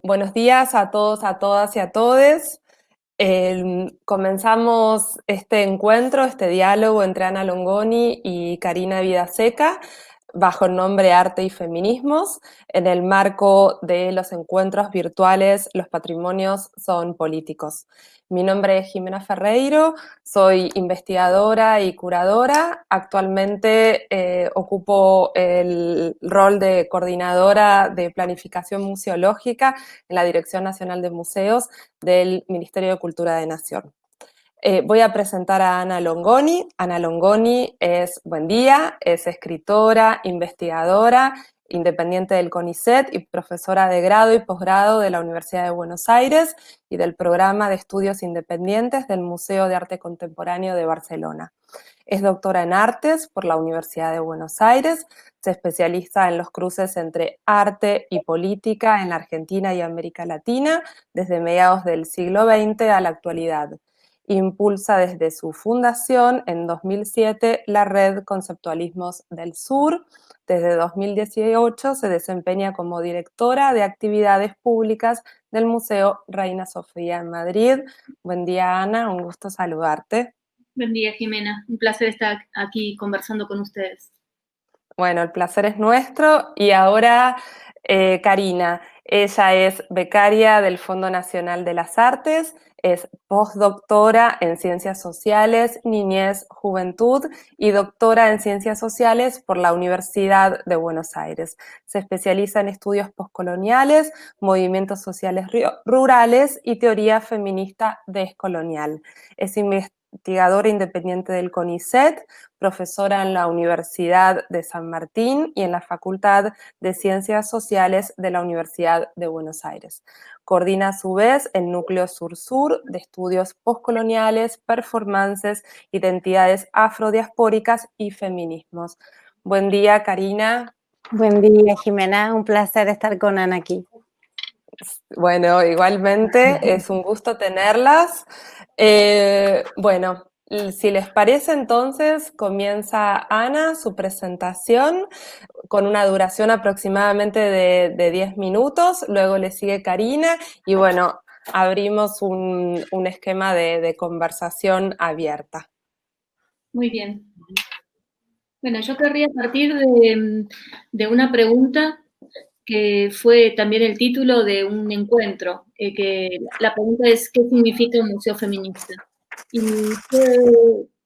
Buenos días a todos, a todas y a todes. Comenzamos este encuentro, este diálogo entre Ana Longoni y Karina Vidaseca bajo el nombre Arte y Feminismos, en el marco de los encuentros virtuales Los Patrimonios son Políticos. Mi nombre es Jimena Ferreiro, soy investigadora y curadora. Actualmente ocupo el rol de coordinadora de planificación museológica en la Dirección Nacional de Museos del Ministerio de Cultura de Nación. Voy a presentar a Ana Longoni. Ana Longoni buen día, es escritora, investigadora, independiente del CONICET y profesora de grado y posgrado de la Universidad de Buenos Aires y del programa de estudios independientes del Museo de Arte Contemporáneo de Barcelona. Es doctora en artes por la Universidad de Buenos Aires, se especializa en los cruces entre arte y política en la Argentina y América Latina desde mediados del siglo XX a la actualidad. Impulsa desde su fundación en 2007 la red Conceptualismos del Sur. Desde 2018 se desempeña como directora de actividades públicas del Museo Reina Sofía en Madrid. Buen día, Ana, un gusto saludarte. Buen día, Jimena. Un placer estar aquí conversando con ustedes. Bueno, el placer es nuestro. Y ahora, Karina, ella es becaria del Fondo Nacional de las Artes, es postdoctora en Ciencias Sociales, Niñez, Juventud y doctora en Ciencias Sociales por la Universidad de Buenos Aires. Se especializa en estudios postcoloniales, movimientos sociales rurales y teoría feminista descolonial. Es investigadora independiente del CONICET, profesora en la Universidad de San Martín y en la Facultad de Ciencias Sociales de la Universidad de Buenos Aires. Coordina a su vez el Núcleo Sur-Sur de Estudios Postcoloniales, Performances, Identidades Afrodiaspóricas y Feminismos. Buen día, Karina. Buen día, Jimena. Un placer estar con Ana aquí. Bueno, igualmente es un gusto tenerlas. Bueno, si les parece, entonces comienza Ana su presentación con una duración aproximadamente de 10 minutos, luego le sigue Karina y bueno, abrimos un esquema de conversación abierta. Muy bien. Bueno, yo querría partir de una pregunta que fue también el título de un encuentro, que la pregunta es ¿qué significa un museo feminista? Y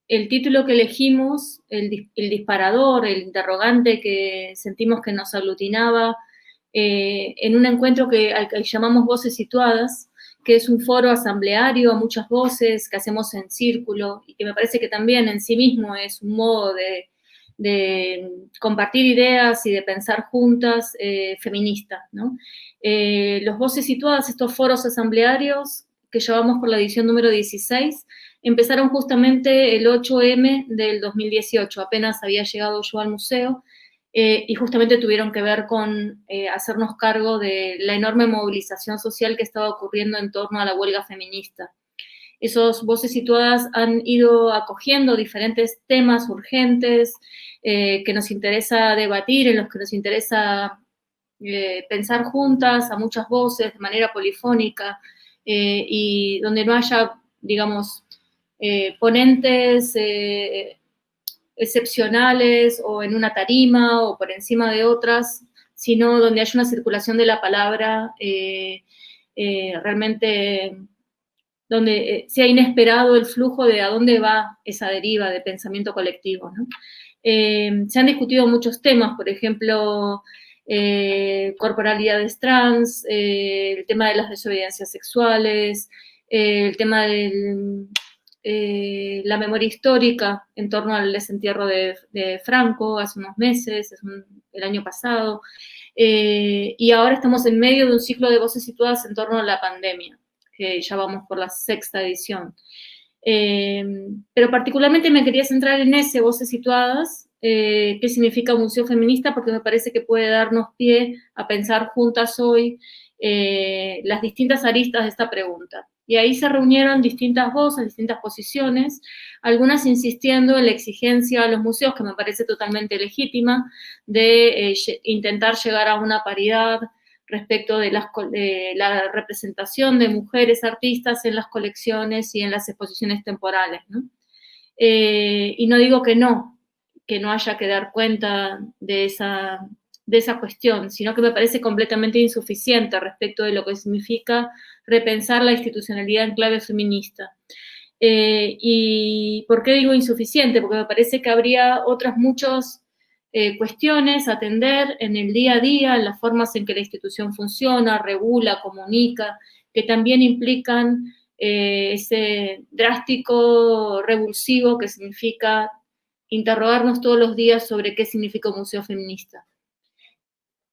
el título que elegimos, el disparador, el interrogante que sentimos que nos aglutinaba en un encuentro al que llamamos Voces Situadas, que es un foro asambleario a muchas voces que hacemos en círculo y que me parece que también en sí mismo es un modo de compartir ideas y de pensar juntas feministas, ¿no? Los Voces Situadas, estos foros asamblearios que llevamos por la edición número 16, empezaron justamente el 8M del 2018, apenas había llegado yo al museo, y justamente tuvieron que ver con hacernos cargo de la enorme movilización social que estaba ocurriendo en torno a la huelga feminista. Esos Voces Situadas han ido acogiendo diferentes temas urgentes que nos interesa debatir, en los que nos interesa pensar juntas a muchas voces de manera polifónica y donde no haya, digamos, ponentes excepcionales o en una tarima o por encima de otras, sino donde haya una circulación de la palabra realmente donde sea inesperado el flujo de a dónde va esa deriva de pensamiento colectivo, ¿no? Se han discutido muchos temas, por ejemplo, corporalidades trans, el tema de las desobediencias sexuales, el tema de la memoria histórica en torno al desentierro de Franco hace unos meses, el año pasado, y ahora estamos en medio de un ciclo de voces situadas en torno a la pandemia, que ya vamos por la 6ª edición. Pero particularmente me quería centrar en ese, Voces Situadas, qué significa un museo feminista, porque me parece que puede darnos pie a pensar juntas hoy las distintas aristas de esta pregunta. Y ahí se reunieron distintas voces, distintas posiciones, algunas insistiendo en la exigencia a los museos, que me parece totalmente legítima, de intentar llegar a una paridad respecto de la representación de mujeres artistas en las colecciones y en las exposiciones temporales, ¿no? Y no digo que no haya que dar cuenta de esa cuestión, sino que me parece completamente insuficiente respecto de lo que significa repensar la institucionalidad en clave feminista. ¿Y por qué digo insuficiente? Porque me parece que habría otras muchas cuestiones a atender en el día a día, en las formas en que la institución funciona, regula, comunica, que también implican ese drástico revulsivo que significa interrogarnos todos los días sobre qué significa un museo feminista.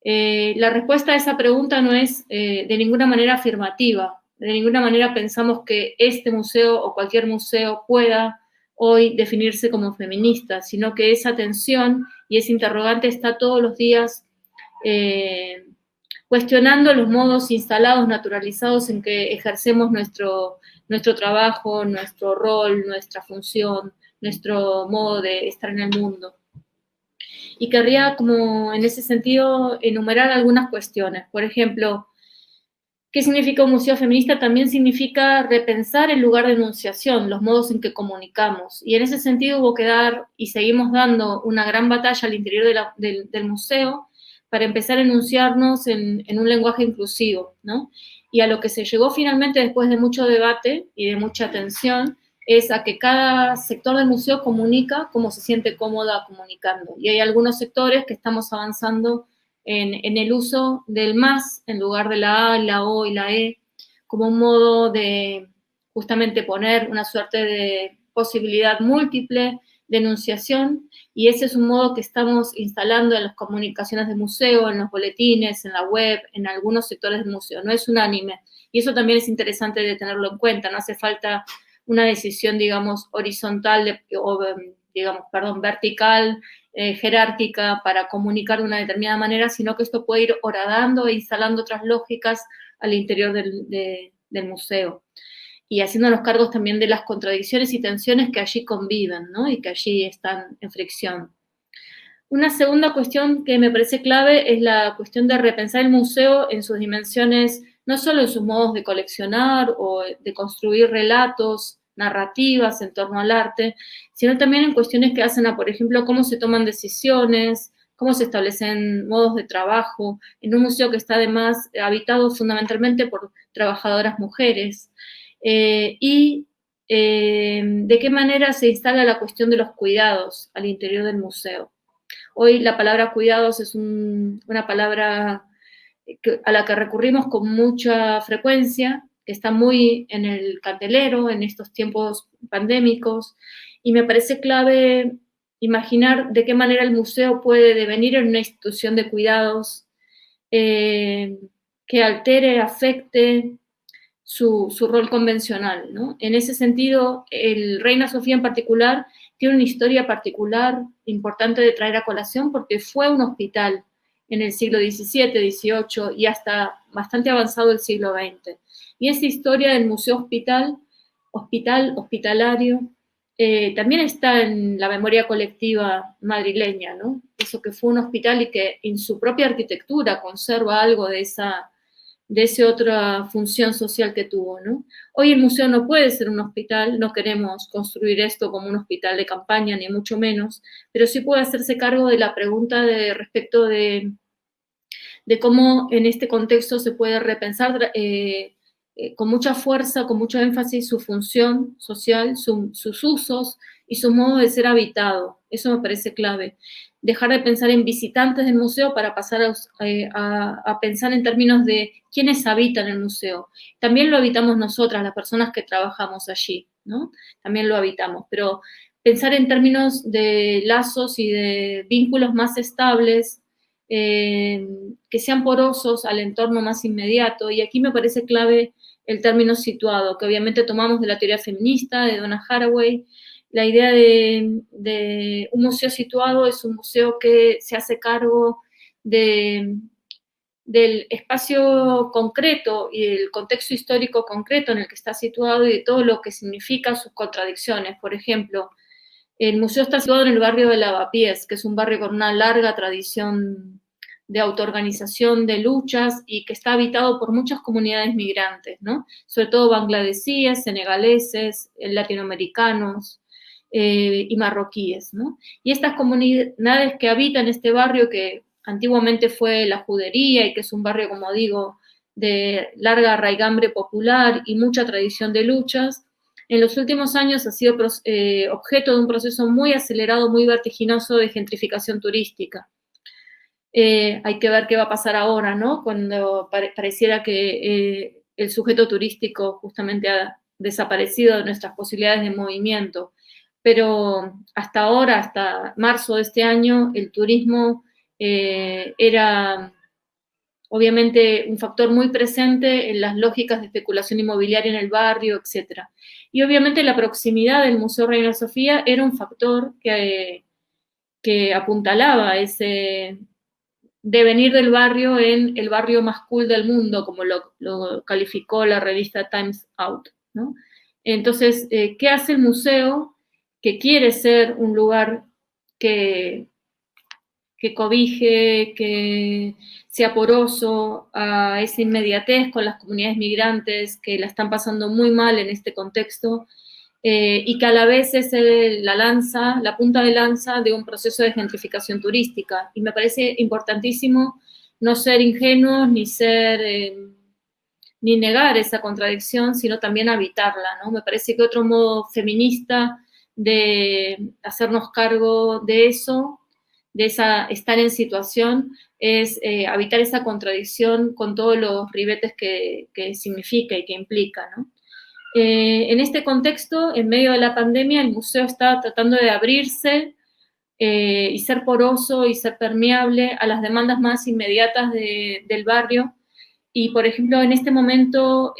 La respuesta a esa pregunta no es de ninguna manera afirmativa. De ninguna manera pensamos que este museo o cualquier museo pueda hoy definirse como feminista, sino que esa tensión y ese interrogante está todos los días cuestionando los modos instalados, naturalizados en que ejercemos nuestro trabajo, nuestro rol, nuestra función, nuestro modo de estar en el mundo. Y querría, como en ese sentido, enumerar algunas cuestiones. Por ejemplo, ¿qué significa un museo feminista? También significa repensar el lugar de enunciación, los modos en que comunicamos. Y en ese sentido hubo que dar, y seguimos dando, una gran batalla al interior del museo para empezar a enunciarnos en un lenguaje inclusivo, ¿no? Y a lo que se llegó finalmente después de mucho debate y de mucha tensión es a que cada sector del museo comunica cómo se siente cómoda comunicando. Y hay algunos sectores que estamos avanzando en el uso del más en lugar de la A, la O y la E, como un modo de justamente poner una suerte de posibilidad múltiple de enunciación, y ese es un modo que estamos instalando en las comunicaciones del museo, en los boletines, en la web, en algunos sectores del museo. No es unánime, y eso también es interesante de tenerlo en cuenta. No hace falta una decisión, digamos, horizontal vertical, jerárquica para comunicar de una determinada manera, sino que esto puede ir horadando e instalando otras lógicas al interior del museo y haciéndonos cargos también de las contradicciones y tensiones que allí conviven, ¿no? Y que allí están en fricción. Una segunda cuestión que me parece clave es la cuestión de repensar el museo en sus dimensiones, no solo en sus modos de coleccionar o de construir relatos, narrativas en torno al arte, sino también en cuestiones que hacen a, por ejemplo, cómo se toman decisiones, cómo se establecen modos de trabajo, en un museo que está además habitado fundamentalmente por trabajadoras mujeres, y de qué manera se instala la cuestión de los cuidados al interior del museo. Hoy la palabra cuidados es una palabra a la que recurrimos con mucha frecuencia, que está muy en el candelero en estos tiempos pandémicos, y me parece clave imaginar de qué manera el museo puede devenir en una institución de cuidados que altere, afecte su rol convencional, ¿no? En ese sentido, el Reina Sofía en particular tiene una historia particular importante de traer a colación porque fue un hospital en el siglo XVII, XVIII y hasta bastante avanzado el siglo XX. Y esa historia del museo hospitalario, también está en la memoria colectiva madrileña, ¿no? Eso que fue un hospital y que en su propia arquitectura conserva algo de esa otra función social que tuvo, ¿no? Hoy el museo no puede ser un hospital, no queremos construir esto como un hospital de campaña, ni mucho menos, pero sí puede hacerse cargo de la pregunta respecto de cómo en este contexto se puede repensar con mucha fuerza, con mucho énfasis su función social, sus usos y su modo de ser habitado. Eso me parece clave. Dejar de pensar en visitantes del museo para pasar a pensar en términos de quiénes habitan el museo. También lo habitamos nosotras, las personas que trabajamos allí, ¿no? También lo habitamos, pero pensar en términos de lazos y de vínculos más estables, que sean porosos al entorno más inmediato, y aquí me parece clave el término situado, que obviamente tomamos de la teoría feminista, de Donna Haraway. La idea de un museo situado es un museo que se hace cargo del espacio concreto y el contexto histórico concreto en el que está situado y de todo lo que significa sus contradicciones. Por ejemplo, el museo está situado en el barrio de Lavapiés, que es un barrio con una larga tradición de autoorganización, de luchas, y que está habitado por muchas comunidades migrantes, ¿no? Sobre todo bangladesíes, senegaleses, latinoamericanos y marroquíes, ¿no? Y estas comunidades que habitan este barrio, que antiguamente fue la Judería y que es un barrio, como digo, de larga raigambre popular y mucha tradición de luchas, en los últimos años ha sido objeto de un proceso muy acelerado, muy vertiginoso de gentrificación turística. Hay que ver qué va a pasar ahora, ¿no? Cuando pareciera que el sujeto turístico justamente ha desaparecido de nuestras posibilidades de movimiento. Pero hasta ahora, hasta marzo de este año, el turismo era obviamente un factor muy presente en las lógicas de especulación inmobiliaria en el barrio, etc. Y obviamente la proximidad del Museo Reina Sofía era un factor que apuntalaba ese devenir del barrio en el barrio más cool del mundo, como lo calificó la revista Times Out, ¿no? Entonces, ¿qué hace el museo? Que quiere ser un lugar que cobije, que sea poroso a esa inmediatez con las comunidades migrantes que la están pasando muy mal en este contexto, y que a la vez es la punta de lanza de un proceso de gentrificación turística. Y me parece importantísimo no ser ingenuos ni negar esa contradicción, sino también habitarla, ¿no? Me parece que otro modo feminista de hacernos cargo de eso, de estar en situación, es habitar esa contradicción con todos los ribetes que significa y que implica, ¿no? En este contexto, en medio de la pandemia, el museo está tratando de abrirse y ser poroso y ser permeable a las demandas más inmediatas del barrio. Y, por ejemplo, en este momento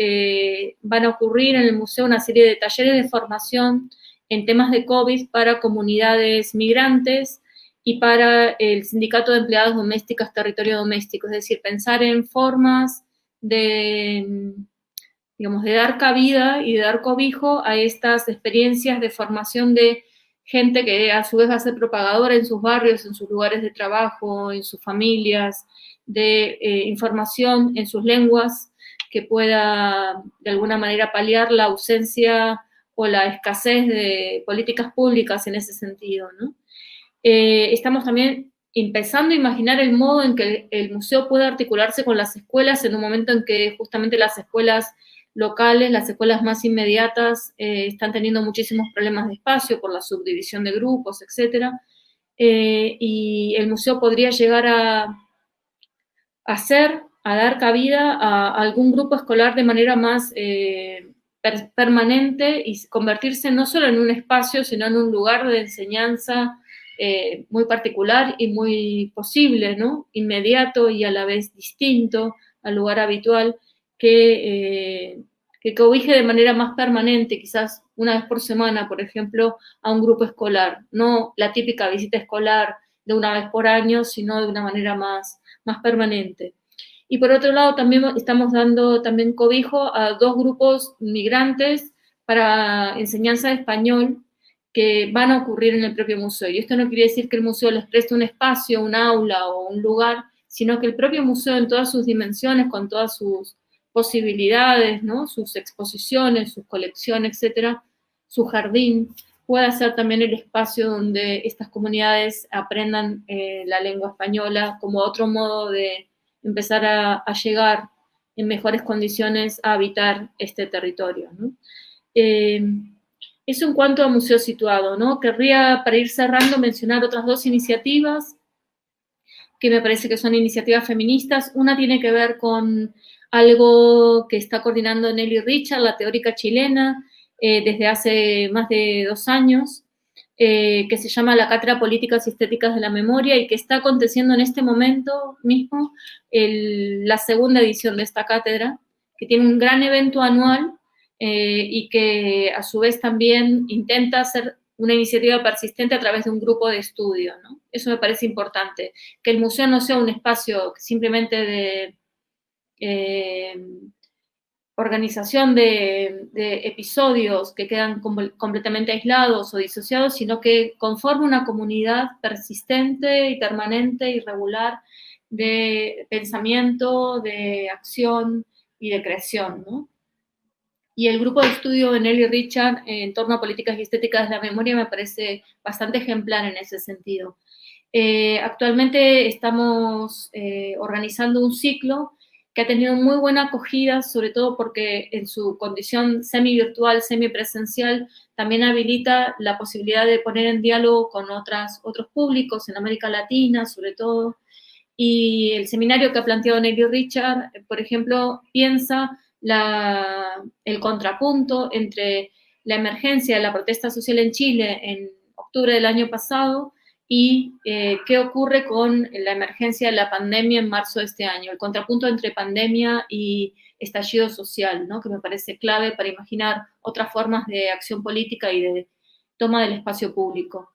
van a ocurrir en el museo una serie de talleres de formación en temas de COVID para comunidades migrantes y para el Sindicato de Empleadas Domésticas Territorio Doméstico, es decir, pensar en formas de dar cabida y de dar cobijo a estas experiencias de formación de gente que a su vez va a ser propagadora en sus barrios, en sus lugares de trabajo, en sus familias, de información en sus lenguas que pueda de alguna manera paliar la ausencia o la escasez de políticas públicas en ese sentido, ¿no? Estamos también empezando a imaginar el modo en que el museo puede articularse con las escuelas en un momento en que justamente las escuelas locales, las escuelas más inmediatas, están teniendo muchísimos problemas de espacio por la subdivisión de grupos, etc. Y el museo podría llegar a dar cabida a algún grupo escolar de manera más permanente y convertirse no solo en un espacio, sino en un lugar de enseñanza muy particular y muy posible, ¿no? Inmediato y a la vez distinto al lugar habitual, que cobije de manera más permanente, quizás una vez por semana, por ejemplo, a un grupo escolar, no la típica visita escolar de una vez por año, sino de una manera más permanente. Y por otro lado, también estamos dando también cobijo a 2 grupos migrantes para enseñanza de español que van a ocurrir en el propio museo. Y esto no quiere decir que el museo les preste un espacio, un aula o un lugar, sino que el propio museo en todas sus dimensiones, con todas sus posibilidades, ¿no? Sus exposiciones, sus colecciones, etcétera, su jardín, pueda ser también el espacio donde estas comunidades aprendan la lengua española como otro modo de empezar a llegar en mejores condiciones a habitar este territorio, ¿no? Eso en cuanto a Museo Situado, ¿no? Querría, para ir cerrando, mencionar otras 2 iniciativas que me parece que son iniciativas feministas. Una tiene que ver con algo que está coordinando Nelly Richard, la teórica chilena, desde hace más de 2 años, que se llama la Cátedra Políticas y Estéticas de la Memoria y que está aconteciendo en este momento mismo la segunda edición de esta cátedra, que tiene un gran evento anual y que a su vez también intenta hacer una iniciativa persistente a través de un grupo de estudio, ¿no? Eso me parece importante, que el museo no sea un espacio simplemente de organización de episodios que quedan completamente aislados o disociados, sino que conforme una comunidad persistente y permanente y regular de pensamiento, de acción y de creación, ¿no? Y el grupo de estudio de Nelly Richard en torno a políticas y estéticas de la memoria me parece bastante ejemplar en ese sentido. Actualmente estamos organizando un ciclo que ha tenido muy buena acogida, sobre todo porque en su condición semi-virtual, semi-presencial, también habilita la posibilidad de poner en diálogo con otros públicos en América Latina, sobre todo. Y el seminario que ha planteado Nelly Richard, por ejemplo, piensa el contrapunto entre la emergencia de la protesta social en Chile en octubre del año pasado y qué ocurre con la emergencia de la pandemia en marzo de este año, el contrapunto entre pandemia y estallido social, ¿no? Que me parece clave para imaginar otras formas de acción política y de toma del espacio público.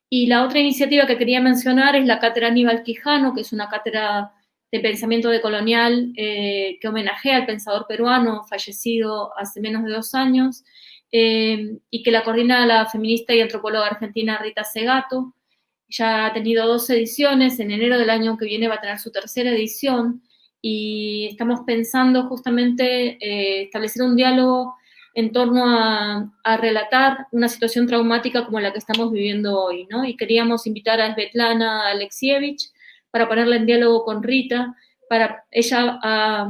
Y la otra iniciativa que quería mencionar es la Cátedra Aníbal Quijano, que es una cátedra de pensamiento decolonial que homenajea al pensador peruano fallecido hace menos de 2 años y que la coordina la feminista y antropóloga argentina Rita Segato. Ya ha tenido 2 ediciones, en enero del año que viene va a tener su 3ª edición y estamos pensando justamente establecer un diálogo en torno a relatar una situación traumática como la que estamos viviendo hoy, ¿no? Y queríamos invitar a Svetlana Alexievich para ponerla en diálogo con Rita, ella ha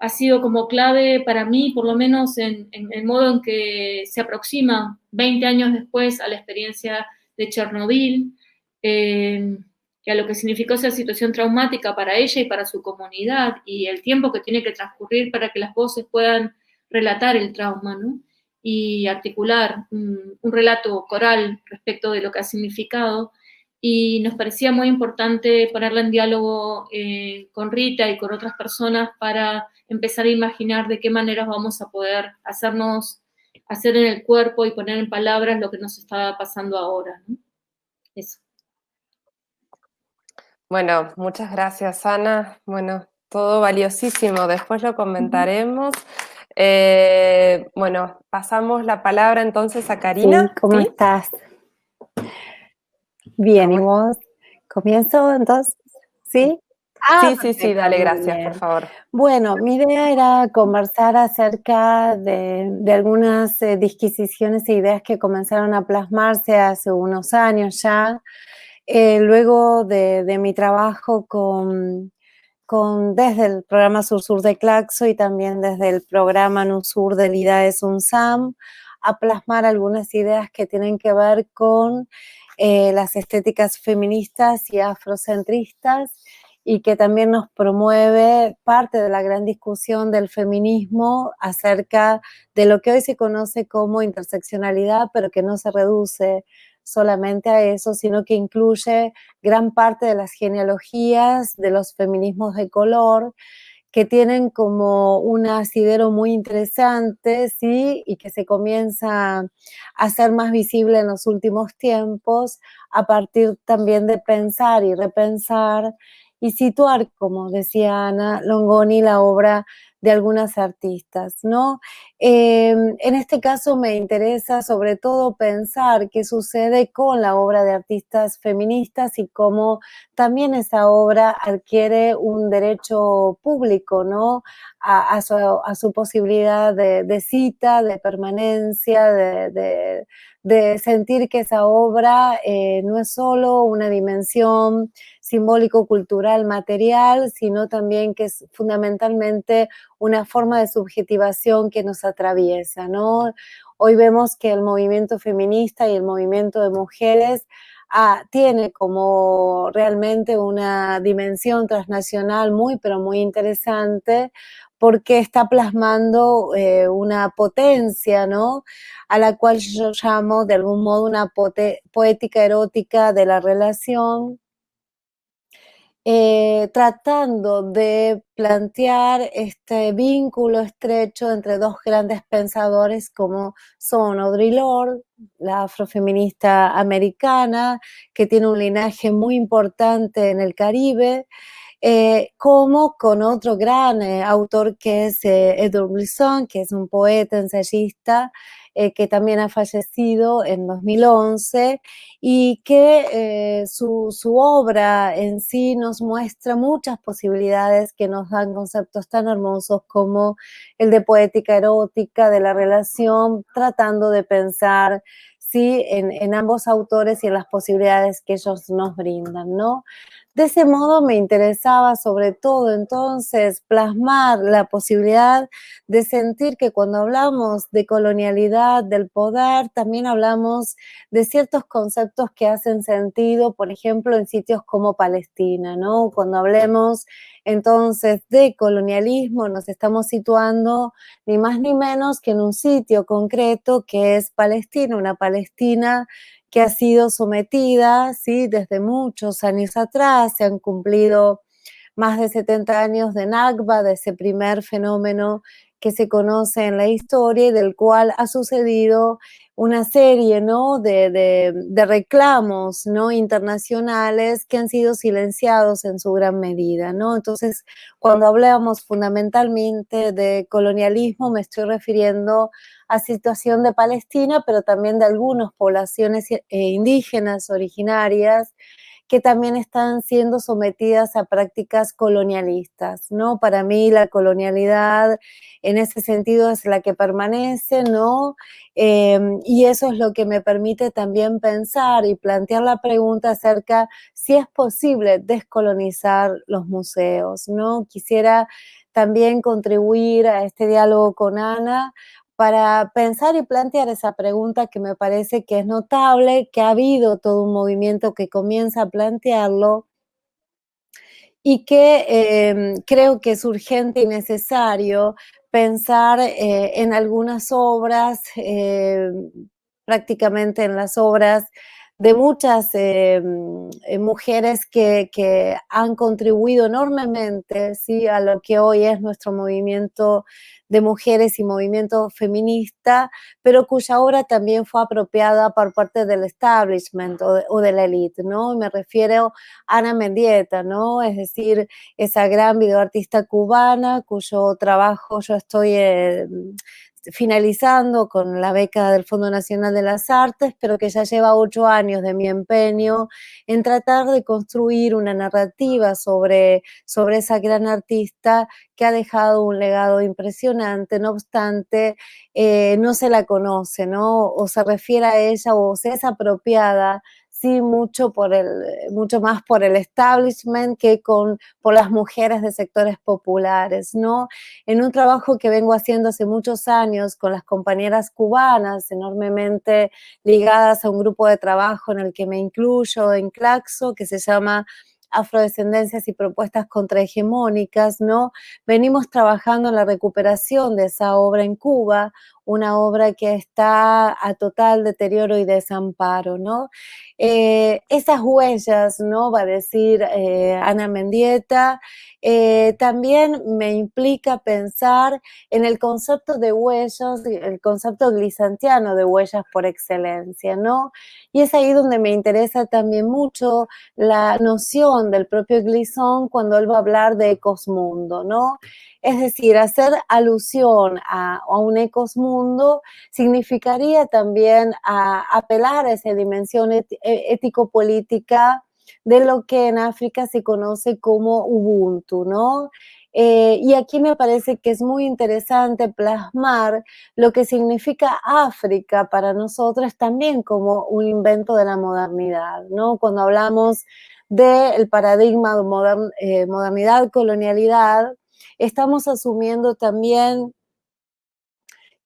sido como clave para mí, por lo menos en el modo en que se aproxima 20 años después a la experiencia de Chernobyl, que a lo que significó esa situación traumática para ella y para su comunidad, y el tiempo que tiene que transcurrir para que las voces puedan relatar el trauma, ¿no? Y articular un relato coral respecto de lo que ha significado, y nos parecía muy importante ponerla en diálogo con Rita y con otras personas para empezar a imaginar de qué maneras vamos a poder hacer en el cuerpo y poner en palabras lo que nos está pasando ahora, ¿no? Eso. Bueno, muchas gracias, Ana. Bueno, todo valiosísimo, después lo comentaremos. Bueno, pasamos la palabra entonces a Karina. Sí, ¿cómo estás? Bien, ¿y vos? ¿Comienzo entonces? ¿Sí? Sí, Perfecto, dale, muy gracias, bien. por favor. Bueno, mi idea era conversar acerca de algunas disquisiciones e ideas que comenzaron a plasmarse hace unos años ya, luego de mi trabajo desde el programa Sur-Sur de Claxo y también desde el programa NUSUR del IDAES UNSAM, a plasmar algunas ideas que tienen que ver con las estéticas feministas y afrocentristas, y que también nos promueve parte de la gran discusión del feminismo acerca de lo que hoy se conoce como interseccionalidad, pero que no se reduce solamente a eso, sino que incluye gran parte de las genealogías de los feminismos de color, que tienen como un asidero muy interesante, ¿sí? Y que se comienza a hacer más visible en los últimos tiempos, a partir también de pensar y repensar y situar, como decía Ana Longoni, la obra de algunas artistas, ¿no? En este caso me interesa sobre todo pensar qué sucede con la obra de artistas feministas y cómo también esa obra adquiere un derecho público, ¿no? A su posibilidad de cita, de permanencia, de sentir que esa obra no es solo una dimensión simbólico-cultural material, sino también que es fundamentalmente una forma de subjetivación que nos atraviesa, ¿no? Hoy vemos que el movimiento feminista y el movimiento de mujeres tiene como realmente una dimensión transnacional muy, pero muy interesante, porque está plasmando una potencia, ¿no? A la cual yo llamo de algún modo una poética erótica de la relación, tratando de plantear este vínculo estrecho entre dos grandes pensadores como son Audre Lorde, la afrofeminista americana, que tiene un linaje muy importante en el Caribe, como con otro gran autor que es Edward Wilson, que es un poeta, ensayista, que también ha fallecido en 2011, y que su obra en sí nos muestra muchas posibilidades que nos dan conceptos tan hermosos como el de poética erótica, de la relación, tratando de pensar, sí, en ambos autores y en las posibilidades que ellos nos brindan, ¿no? De ese modo me interesaba sobre todo entonces plasmar la posibilidad de sentir que cuando hablamos de colonialidad, del poder, también hablamos de ciertos conceptos que hacen sentido, por ejemplo, en sitios como Palestina, ¿no? Cuando hablemos entonces de colonialismo, nos estamos situando ni más ni menos que en un sitio concreto que es Palestina, una Palestina que ha sido sometida, ¿sí? Desde muchos años atrás. Se han cumplido más de 70 años de Nakba, de ese primer fenómeno que se conoce en la historia y del cual ha sucedido una serie, ¿no? de reclamos, ¿no? internacionales que han sido silenciados en su gran medida, ¿no? Entonces, cuando hablamos fundamentalmente de colonialismo, me estoy refiriendo a situación de Palestina, pero también de algunas poblaciones indígenas originarias que también están siendo sometidas a prácticas colonialistas, ¿no? Para mí la colonialidad en ese sentido es la que permanece, ¿no? Y eso es lo que me permite también pensar y plantear la pregunta acerca si es posible descolonizar los museos, ¿no? Quisiera también contribuir a este diálogo con Ana para pensar y plantear esa pregunta que me parece que es notable, que ha habido todo un movimiento que comienza a plantearlo y que creo que es urgente y necesario pensar en algunas obras, prácticamente en las obras de muchas mujeres que han contribuido enormemente, ¿sí? a lo que hoy es nuestro movimiento de mujeres y movimiento feminista, pero cuya obra también fue apropiada por parte del establishment o de la élite, ¿no? Me refiero a Ana Mendieta, ¿no? Es decir, esa gran videoartista cubana cuyo trabajo yo estoy finalizando con la beca del Fondo Nacional de las Artes, pero que ya lleva 8 años de mi empeño en tratar de construir una narrativa sobre esa gran artista que ha dejado un legado impresionante. No obstante, no se la conoce, ¿no? O se refiere a ella o se es apropiada, sí, mucho más por el establishment que por las mujeres de sectores populares, ¿no? En un trabajo que vengo haciendo hace muchos años con las compañeras cubanas, enormemente ligadas a un grupo de trabajo en el que me incluyo en Claxo, que se llama Afrodescendencias y Propuestas Contrahegemónicas, ¿no? Venimos trabajando en la recuperación de esa obra en Cuba, una obra que está a total deterioro y desamparo, ¿no? Esas huellas, ¿no? Va a decir Ana Mendieta, también me implica pensar en el concepto de huellas, el concepto glisantiano de huellas por excelencia, ¿no? Y es ahí donde me interesa también mucho la noción del propio Glissant cuando él va a hablar de ecosmundo, ¿no? Es decir, hacer alusión a un ecosmundo significaría también apelar a esa dimensión ético-política de lo que en África se conoce como Ubuntu, ¿no? Y aquí me parece que es muy interesante plasmar lo que significa África para nosotros también como un invento de la modernidad, ¿no? Cuando hablamos del paradigma de modernidad-colonialidad, estamos asumiendo también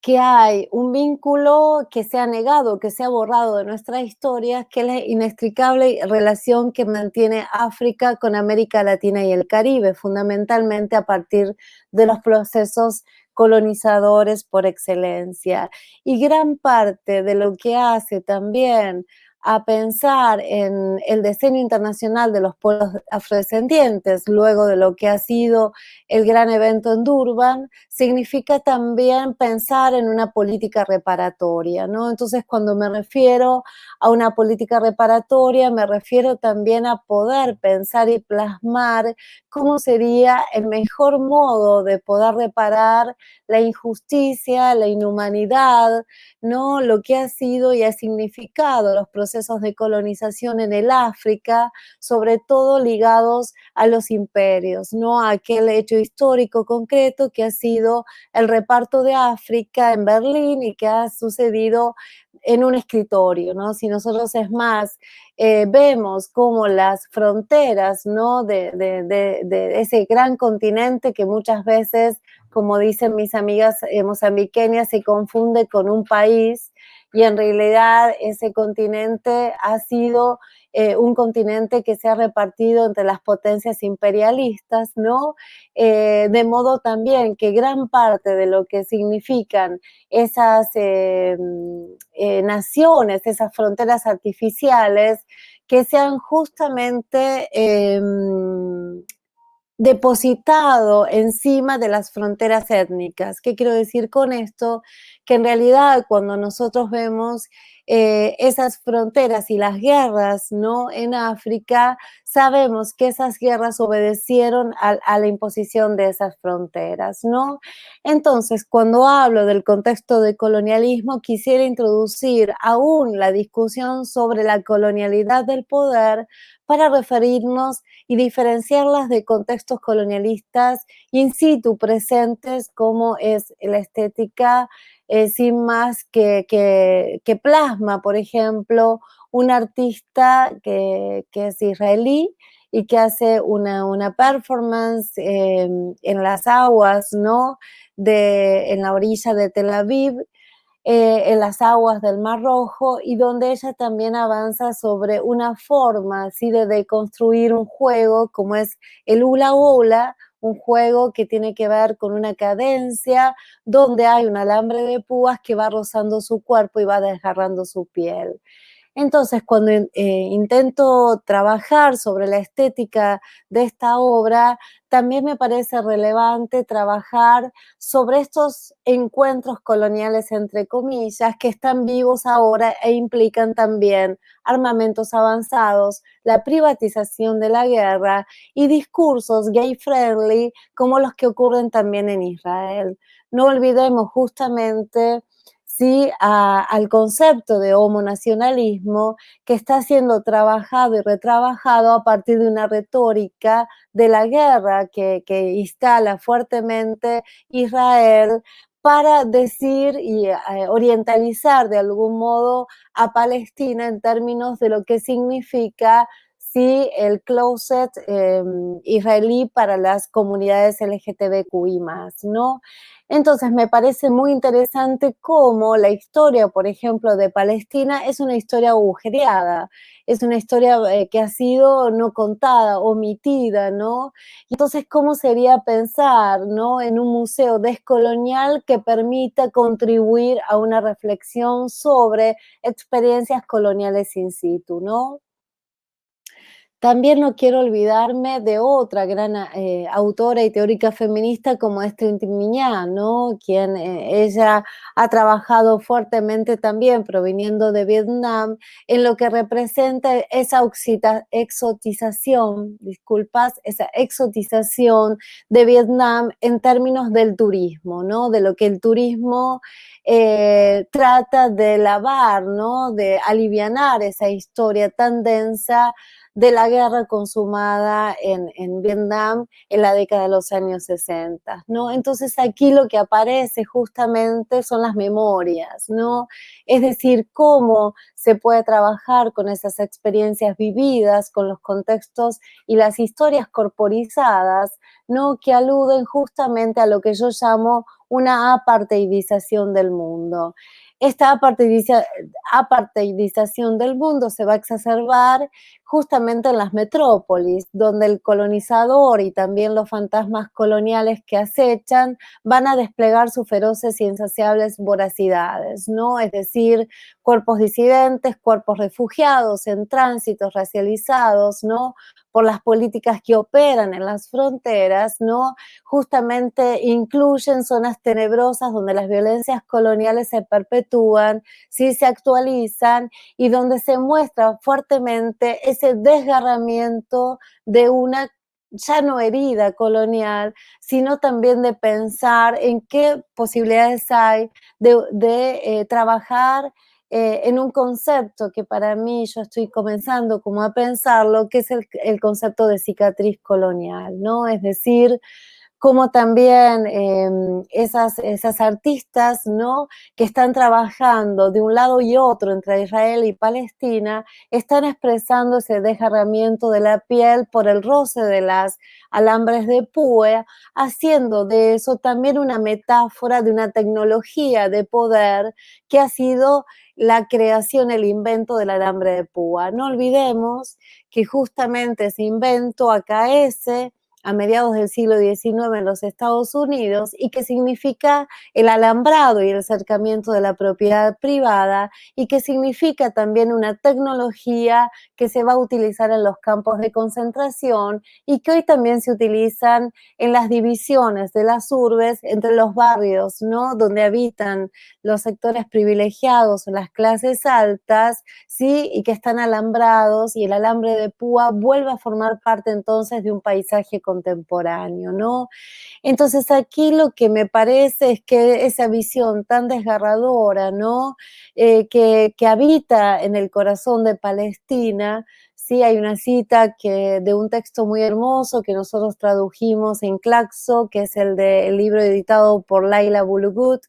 que hay un vínculo que se ha negado, que se ha borrado de nuestra historia, que es la inextricable relación que mantiene África con América Latina y el Caribe, fundamentalmente a partir de los procesos colonizadores por excelencia. Y gran parte de lo que hace también a pensar en el diseño internacional de los pueblos afrodescendientes, luego de lo que ha sido el gran evento en Durban, significa también pensar en una política reparatoria, ¿no? Entonces, cuando me refiero a una política reparatoria, me refiero también a poder pensar y plasmar cómo sería el mejor modo de poder reparar la injusticia, la inhumanidad, ¿no? Lo que ha sido y ha significado los procesos de colonización en el África, sobre todo ligados a los imperios, ¿no? A aquel hecho histórico concreto que ha sido el reparto de África en Berlín y que ha sucedido en un escritorio, ¿no? Si nosotros es más, vemos como las fronteras, ¿no? de ese gran continente que muchas veces, como dicen mis amigas mozambiqueñas, se confunde con un país, y en realidad ese continente ha sido un continente que se ha repartido entre las potencias imperialistas, ¿no? De modo también que gran parte de lo que significan esas naciones, esas fronteras artificiales, que sean justamente depositado encima de las fronteras étnicas. ¿Qué quiero decir con esto? Que en realidad cuando nosotros vemos esas fronteras y las guerras, ¿no? En África, sabemos que esas guerras obedecieron a la imposición de esas fronteras, ¿no? Entonces, cuando hablo del contexto de colonialismo, quisiera introducir aún la discusión sobre la colonialidad del poder para referirnos y diferenciarlas de contextos colonialistas in situ presentes, como es la estética sin más que plasma, por ejemplo, un artista que es israelí y que hace una performance en las aguas, ¿no? En la orilla de Tel Aviv, en las aguas del Mar Rojo, y donde ella también avanza sobre una forma así de construir un juego como es el hula hula, un juego que tiene que ver con una cadencia donde hay un alambre de púas que va rozando su cuerpo y va desgarrando su piel. Entonces, cuando intento trabajar sobre la estética de esta obra, también me parece relevante trabajar sobre estos encuentros coloniales, entre comillas, que están vivos ahora e implican también armamentos avanzados, la privatización de la guerra y discursos gay-friendly como los que ocurren también en Israel. No olvidemos justamente sí al concepto de homonacionalismo que está siendo trabajado y retrabajado a partir de una retórica de la guerra que instala fuertemente Israel para decir y orientalizar de algún modo a Palestina en términos de lo que significa sí, el closet israelí para las comunidades LGTBQI+, ¿no? Entonces me parece muy interesante cómo la historia, por ejemplo, de Palestina es una historia agujereada, es una historia que ha sido no contada, omitida, ¿no? Entonces, ¿cómo sería pensar, ¿no? En un museo descolonial que permita contribuir a una reflexión sobre experiencias coloniales in situ, ¿no? También no quiero olvidarme de otra gran autora y teórica feminista como es Trinity Miñán, ¿no? Quien ella ha trabajado fuertemente también proviniendo de Vietnam en lo que representa esa exotización, disculpas, esa exotización de Vietnam en términos del turismo, ¿no? De lo que el turismo trata de lavar, ¿no? De alivianar esa historia tan densa de la guerra consumada en Vietnam en la década de los años 60, ¿no? Entonces aquí lo que aparece justamente son las memorias, ¿no? Es decir, cómo se puede trabajar con esas experiencias vividas, con los contextos y las historias corporizadas, ¿no? Que aluden justamente a lo que yo llamo una apartheidización del mundo. Esta apartheidización del mundo se va a exacerbar justamente en las metrópolis, donde el colonizador y también los fantasmas coloniales que acechan van a desplegar sus feroces y insaciables voracidades, ¿no? Es decir, cuerpos disidentes, cuerpos refugiados en tránsitos racializados, ¿no? Por las políticas que operan en las fronteras, ¿no? Justamente incluyen zonas tenebrosas donde las violencias coloniales se perpetúan, sí se actualizan y donde se muestra fuertemente ese desgarramiento de una ya no herida colonial, sino también de pensar en qué posibilidades hay de trabajar en un concepto que para mí yo estoy comenzando como a pensarlo, que es el concepto de cicatriz colonial, ¿no? Es decir, como también esas artistas, ¿no? Que están trabajando de un lado y otro entre Israel y Palestina, están expresando ese desgarramiento de la piel por el roce de las alambres de púa, haciendo de eso también una metáfora de una tecnología de poder que ha sido la creación, el invento del alambre de púa. No olvidemos que justamente ese invento acaece a mediados del siglo XIX en los Estados Unidos y que significa el alambrado y el acercamiento de la propiedad privada y que significa también una tecnología que se va a utilizar en los campos de concentración y que hoy también se utilizan en las divisiones de las urbes entre los barrios, ¿no? Donde habitan los sectores privilegiados o las clases altas, ¿sí? Y que están alambrados y el alambre de púa vuelve a formar parte entonces de un paisaje contemporáneo, ¿no? Entonces aquí lo que me parece es que esa visión tan desgarradora, ¿no? Que habita en el corazón de Palestina, sí, hay una cita de un texto muy hermoso que nosotros tradujimos en Claxo, que es el libro editado por Laila Bulugut,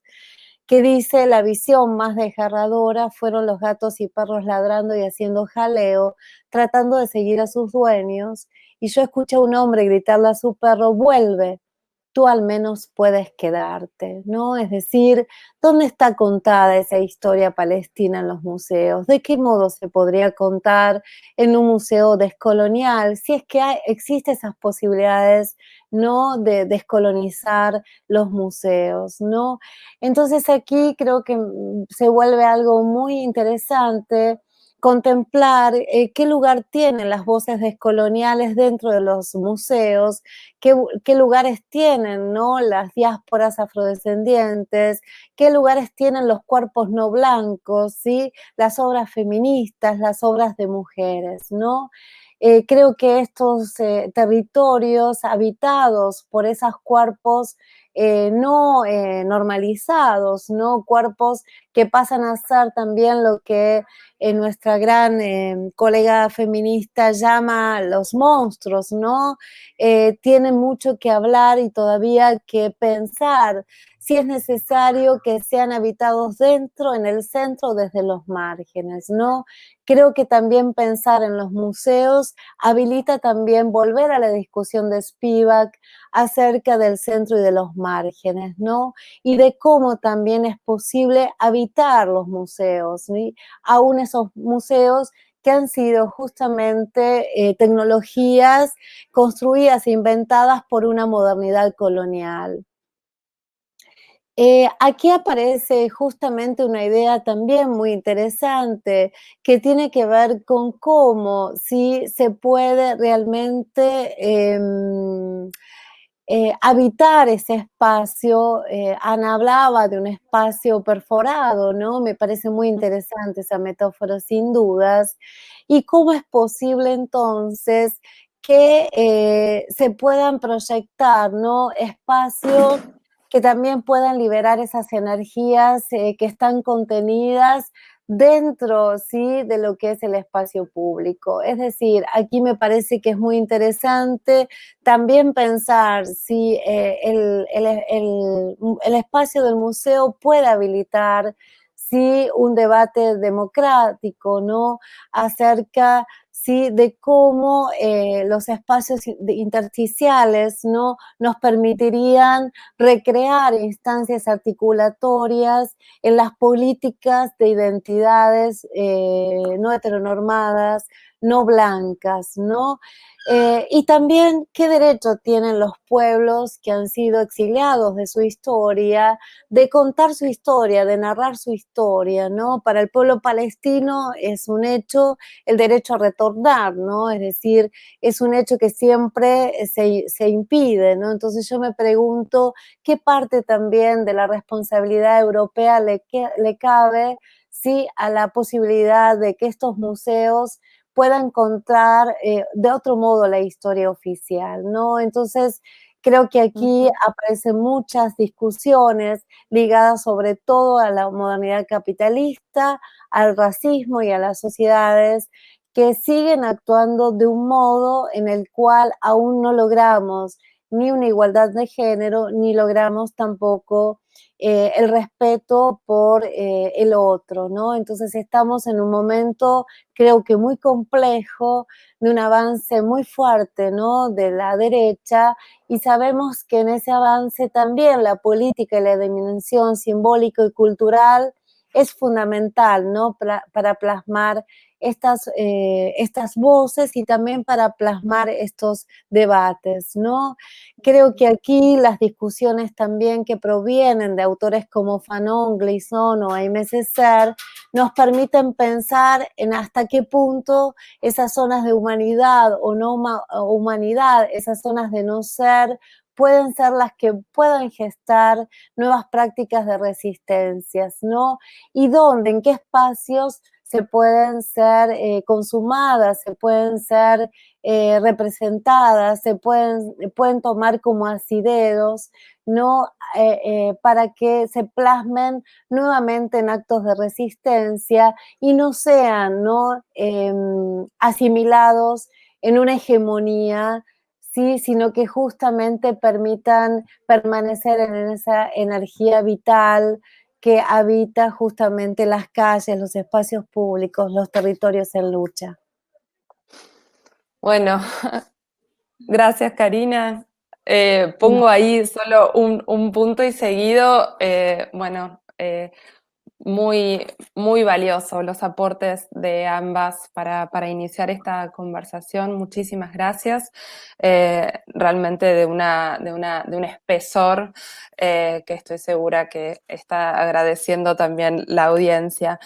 que dice: la visión más desgarradora fueron los gatos y perros ladrando y haciendo jaleo, tratando de seguir a sus dueños, y yo escuché a un hombre gritarle a su perro: vuelve, tú al menos puedes quedarte, ¿no? Es decir, ¿dónde está contada esa historia palestina en los museos? ¿De qué modo se podría contar en un museo descolonial? Si es que existen esas posibilidades, ¿no? De descolonizar los museos, ¿no? Entonces aquí creo que se vuelve algo muy interesante contemplar qué lugar tienen las voces descoloniales dentro de los museos, qué lugares tienen, ¿no? Las diásporas afrodescendientes, qué lugares tienen los cuerpos no blancos, ¿sí? Las obras feministas, las obras de mujeres, ¿no? Creo que estos territorios habitados por esos cuerpos no normalizados, ¿no? Cuerpos que pasan a ser también lo que nuestra gran colega feminista llama los monstruos, ¿no? Tienen mucho que hablar y todavía que pensar si es necesario que sean habitados dentro, en el centro, desde los márgenes, ¿no? Creo que también pensar en los museos habilita también volver a la discusión de Spivak acerca del centro y de los márgenes, ¿no? Y de cómo también es posible habitar los museos, ¿no? Aún esos museos que han sido justamente tecnologías construidas e inventadas por una modernidad colonial. Aquí aparece justamente una idea también muy interesante que tiene que ver con cómo si se puede realmente habitar ese espacio. Ana hablaba de un espacio perforado, ¿no? Me parece muy interesante esa metáfora sin dudas. ¿Y cómo es posible entonces que se puedan proyectar, ¿no? Espacios que también puedan liberar esas energías que están contenidas dentro, ¿sí? De lo que es el espacio público? Es decir, aquí me parece que es muy interesante también pensar si el espacio del museo puede habilitar sí, un debate democrático, ¿no? Acerca sí, de cómo los espacios intersticiales, ¿no? Nos permitirían recrear instancias articulatorias en las políticas de identidades no heteronormadas, no blancas, ¿no? Y también qué derecho tienen los pueblos que han sido exiliados de su historia, de contar su historia, de narrar su historia, ¿no? Para el pueblo palestino es un hecho el derecho a retornar, ¿no? Es decir, es un hecho que siempre se impide, ¿no? Entonces yo me pregunto qué parte también de la responsabilidad europea le cabe, ¿sí?, a la posibilidad de que estos museos puedan contar de otro modo la historia oficial, ¿no? Entonces, creo que aquí aparecen muchas discusiones ligadas sobre todo a la modernidad capitalista, al racismo y a las sociedades que siguen actuando de un modo en el cual aún no logramos ni una igualdad de género, ni logramos tampoco el respeto por el otro, ¿no? Entonces estamos en un momento, creo que muy complejo, de un avance muy fuerte, ¿no?, de la derecha, y sabemos que en ese avance también la política y la dimensión simbólica y cultural es fundamental, ¿no?, para plasmar estas voces y también para plasmar estos debates, ¿no? Creo que aquí las discusiones también que provienen de autores como Fanon, Gleason o Aimé Césaire nos permiten pensar en hasta qué punto esas zonas de humanidad o no humanidad, esas zonas de no ser, pueden ser las que puedan gestar nuevas prácticas de resistencias, ¿no? Y dónde, en qué espacios se pueden ser consumadas, se pueden ser representadas, pueden tomar como asideros, ¿no? Para que se plasmen nuevamente en actos de resistencia y no sean, ¿no?, asimilados en una hegemonía, ¿sí?, sino que justamente permitan permanecer en esa energía vital que habita justamente las calles, los espacios públicos, los territorios en lucha. Bueno, gracias, Karina. Pongo ahí solo un punto y seguido, muy, muy valioso los aportes de ambas para iniciar esta conversación. Muchísimas gracias. Realmente de un espesor que estoy segura que está agradeciendo también la audiencia.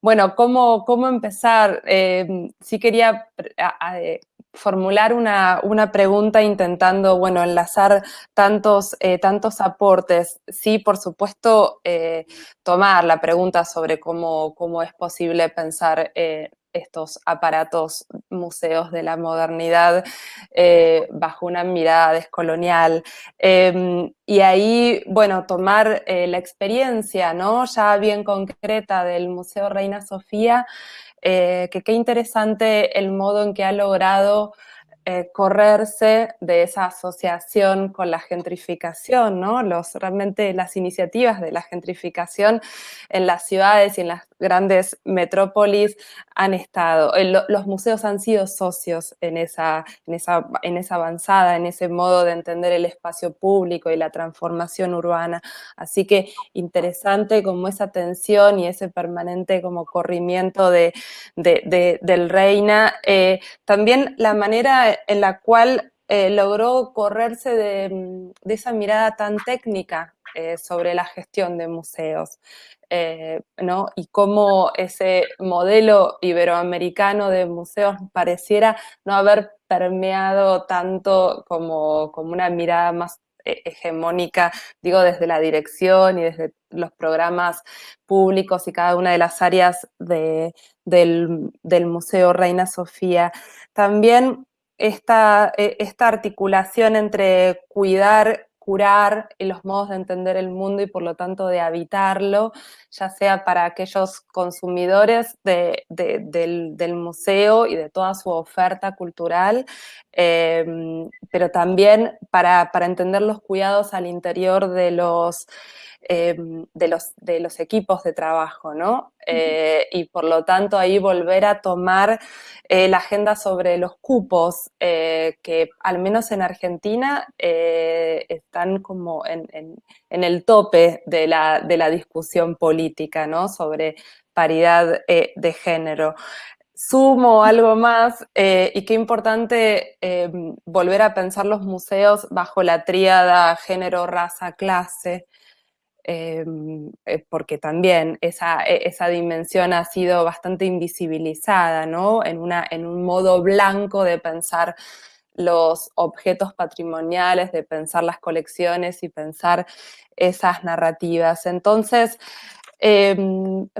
Bueno, ¿cómo empezar? Sí quería formular una pregunta intentando, bueno, enlazar tantos aportes. Sí, por supuesto, tomar la pregunta sobre cómo es posible pensar estos aparatos, museos de la modernidad bajo una mirada descolonial. Y ahí, bueno, tomar la experiencia, ¿no?, ya bien concreta del Museo Reina Sofía, que qué interesante el modo en que ha logrado correrse de esa asociación con la gentrificación, ¿no? Realmente las iniciativas de la gentrificación en las ciudades y en las grandes metrópolis han estado, los museos han sido socios en esa avanzada, en ese modo de entender el espacio público y la transformación urbana. Así que interesante como esa tensión y ese permanente como corrimiento del Reina. También la manera en la cual logró correrse de esa mirada tan técnica sobre la gestión de museos, ¿no? Y cómo ese modelo iberoamericano de museos pareciera no haber permeado tanto como una mirada más hegemónica, digo, desde la dirección y desde los programas públicos y cada una de las áreas del Museo Reina Sofía. También esta articulación entre cuidar, curar y los modos de entender el mundo y por lo tanto de habitarlo, ya sea para aquellos consumidores del museo y de toda su oferta cultural, pero también para entender los cuidados al interior de los equipos de trabajo, ¿no? Y por lo tanto ahí volver a tomar la agenda sobre los cupos, que al menos en Argentina están como en el tope de la discusión política, ¿no?, sobre paridad de género. sumo algo más, y qué importante volver a pensar los museos bajo la tríada género, raza, clase, porque también esa dimensión ha sido bastante invisibilizada, ¿no? En un modo blanco de pensar los objetos patrimoniales, de pensar las colecciones y pensar esas narrativas. Entonces,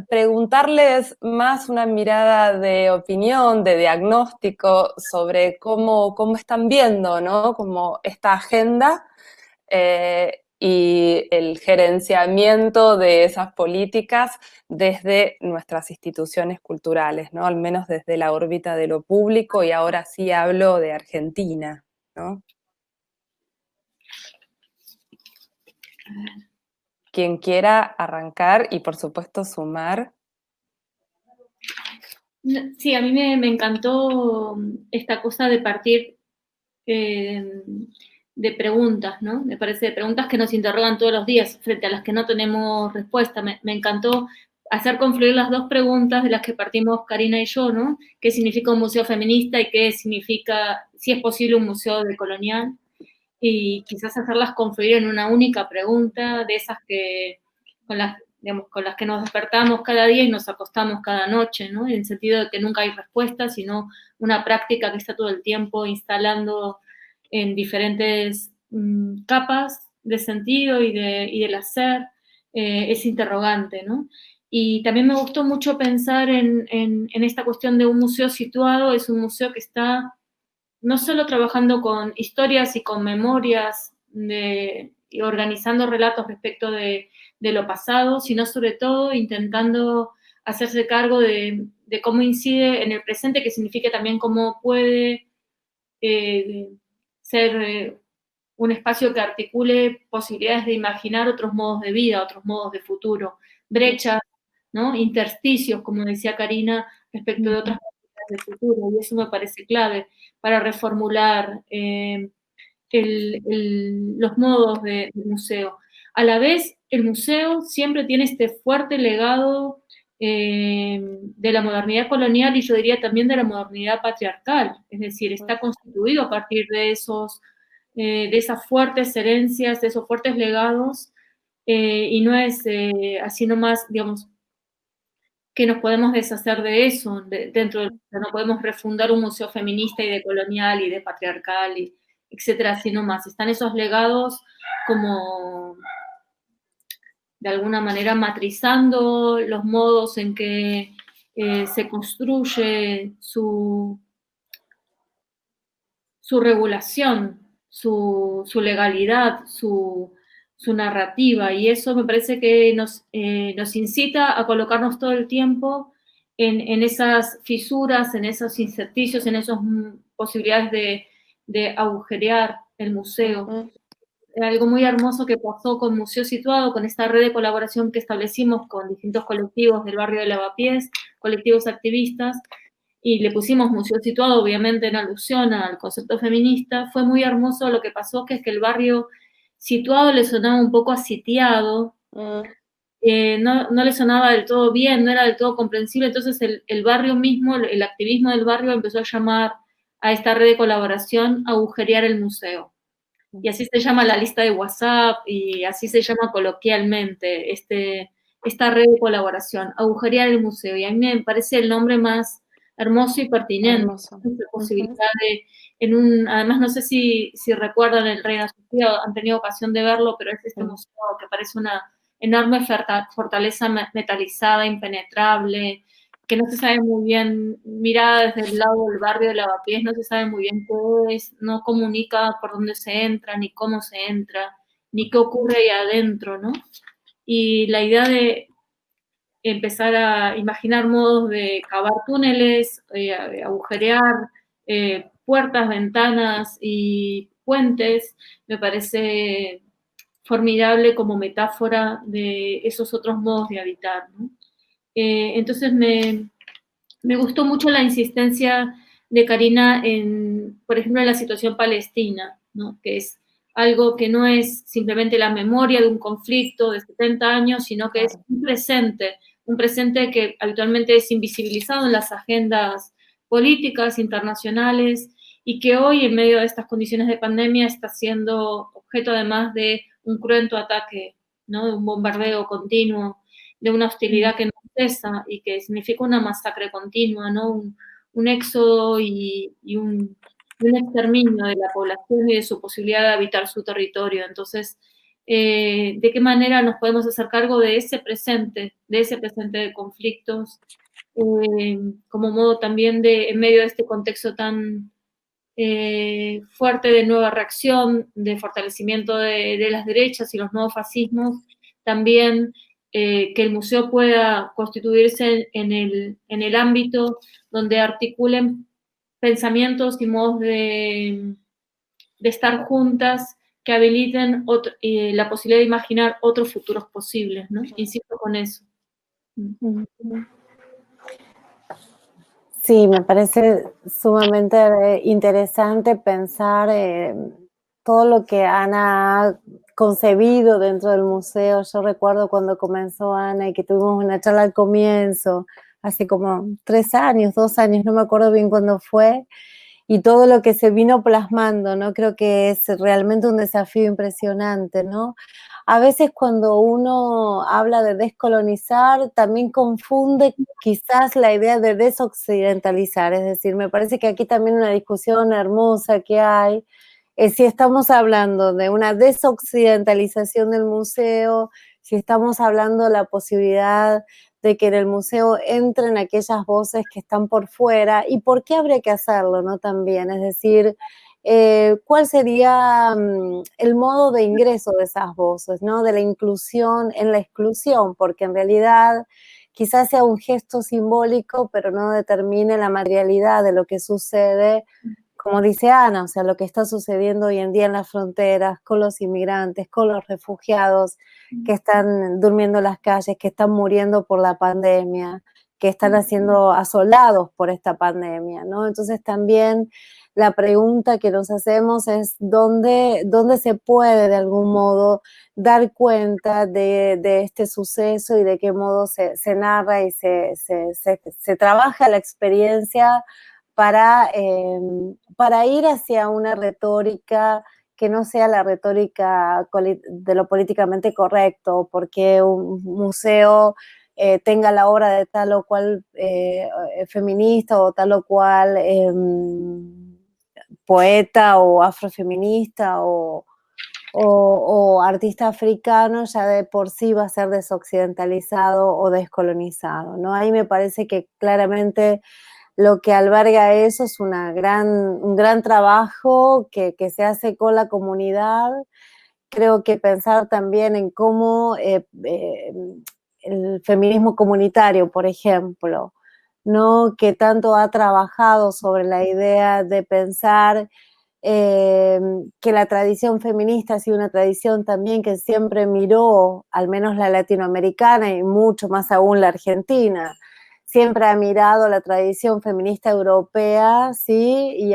preguntarles más una mirada de opinión, de diagnóstico sobre cómo están viendo, ¿no? Como esta agenda y el gerenciamiento de esas políticas desde nuestras instituciones culturales, ¿no? Al menos desde la órbita de lo público, y ahora sí hablo de Argentina, ¿no? Quien quiera arrancar y, por supuesto, sumar. Sí, a mí me encantó esta cosa de partir de preguntas, ¿no? Me parece, de preguntas que nos interrogan todos los días, frente a las que no tenemos respuesta. Me encantó hacer confluir las dos preguntas de las que partimos Karina y yo, ¿no? ¿Qué significa un museo feminista y qué significa, si es posible, un museo decolonial? Y quizás hacerlas confluir en una única pregunta, de esas que, digamos, con las que nos despertamos cada día y nos acostamos cada noche, ¿no? En el sentido de que nunca hay respuesta, sino una práctica que está todo el tiempo instalando en diferentes capas de sentido y del hacer, es interrogante, ¿no? Y también me gustó mucho pensar en esta cuestión de un museo situado. Es un museo que está no solo trabajando con historias y con memorias y organizando relatos respecto de lo pasado, sino sobre todo intentando hacerse cargo de cómo incide en el presente, que significa también cómo puede ser un espacio que articule posibilidades de imaginar otros modos de vida, otros modos de futuro, brechas, ¿no? Intersticios, como decía Karina, respecto de otras posibilidades de futuro, y eso me parece clave para reformular los modos del museo. A la vez, el museo siempre tiene este fuerte legado de la modernidad colonial, y yo diría también de la modernidad patriarcal, es decir, está constituido a partir de esas fuertes herencias, de esos fuertes legados, y no es así nomás, digamos, que nos podemos deshacer de eso, no podemos refundar un museo feminista y decolonial y de patriarcal, y etcétera, así nomás. Están esos legados como, de alguna manera, matrizando los modos en que se construye su regulación, su legalidad, su narrativa, y eso me parece que nos incita a colocarnos todo el tiempo en esas fisuras, en esos intersticios, en esas posibilidades de agujerear el museo. Algo muy hermoso que pasó con Museo Situado, con esta red de colaboración que establecimos con distintos colectivos del barrio de Lavapiés, colectivos activistas, y le pusimos Museo Situado, obviamente en alusión al concepto feminista. Fue muy hermoso lo que pasó, que es que el barrio situado le sonaba un poco asitiado, no le sonaba del todo bien, no era del todo comprensible. Entonces el barrio mismo, el activismo del barrio empezó a llamar a esta red de colaboración agujerear el museo. Y así se llama la lista de WhatsApp, y así se llama coloquialmente esta red de colaboración, agujerear el museo. Y a mí me parece el nombre más hermoso y pertinente. Hermoso. La posibilidad de, además, no sé si recuerdan el Reina Sofía, han tenido ocasión de verlo, pero es este museo que parece una enorme fortaleza metalizada, impenetrable, que no se sabe muy bien, mirada desde el lado del barrio de Lavapiés, no se sabe muy bien qué es, no comunica por dónde se entra, ni cómo se entra, ni qué ocurre ahí adentro, ¿no? Y la idea de empezar a imaginar modos de cavar túneles, agujerear puertas, ventanas y puentes, me parece formidable como metáfora de esos otros modos de habitar, ¿no? Entonces me gustó mucho la insistencia de Karina por ejemplo, en la situación palestina, ¿no? Que es algo que no es simplemente la memoria de un conflicto de 70 años, sino que es un un presente que habitualmente es invisibilizado en las agendas políticas internacionales y que hoy, en medio de estas condiciones de pandemia, está siendo objeto además de un cruento ataque, ¿no? De un bombardeo continuo, de una hostilidad que no cesa y que significa una masacre continua, ¿no? Un éxodo y un exterminio de la población y de su posibilidad de habitar su territorio. Entonces, ¿de qué manera nos podemos hacer cargo de ese presente de conflictos, como modo también de, en medio de este contexto tan fuerte de nueva reacción, de fortalecimiento de las derechas y los nuevos fascismos, también que el museo pueda constituirse en el ámbito donde articulen pensamientos y modos de estar juntas que habiliten la posibilidad de imaginar otros futuros posibles, ¿no? Insisto con eso. Sí, me parece sumamente interesante pensar todo lo que Ana ha concebido dentro del museo. Yo recuerdo cuando comenzó Ana y que tuvimos una charla al comienzo, hace como 3 años, 2 años, no me acuerdo bien cuándo fue, y todo lo que se vino plasmando, ¿no? Creo que es realmente un desafío impresionante, ¿no? A veces cuando uno habla de descolonizar, también confunde quizás la idea de desoccidentalizar, es decir, me parece que aquí también una discusión hermosa que hay es si estamos hablando de una desoccidentalización del museo, si estamos hablando de la posibilidad de que en el museo entren aquellas voces que están por fuera, y por qué habría que hacerlo, ¿no? También, es decir, ¿cuál sería el modo de ingreso de esas voces, ¿no? De la inclusión en la exclusión, porque en realidad quizás sea un gesto simbólico, pero no determine la materialidad de lo que sucede, como dice Ana, o sea, lo que está sucediendo hoy en día en las fronteras, con los inmigrantes, con los refugiados que están durmiendo en las calles, que están muriendo por la pandemia, que están siendo asolados por esta pandemia, ¿no? Entonces también la pregunta que nos hacemos es dónde se puede de algún modo dar cuenta de este suceso y de qué modo se narra y se trabaja la experiencia para ir hacia una retórica que no sea la retórica de lo políticamente correcto, porque un museo tenga la obra de tal o cual feminista o tal o cual poeta o afrofeminista o artista africano, ya de por sí va a ser desoccidentalizado o descolonizado, ¿no? Ahí me parece que claramente lo que alberga eso es un gran trabajo que se hace con la comunidad. Creo que pensar también en cómo el feminismo comunitario, por ejemplo, ¿no? Que tanto ha trabajado sobre la idea de pensar que la tradición feminista ha sido una tradición también que siempre miró, al menos la latinoamericana y mucho más aún la argentina, siempre ha mirado la tradición feminista europea, ¿sí? Y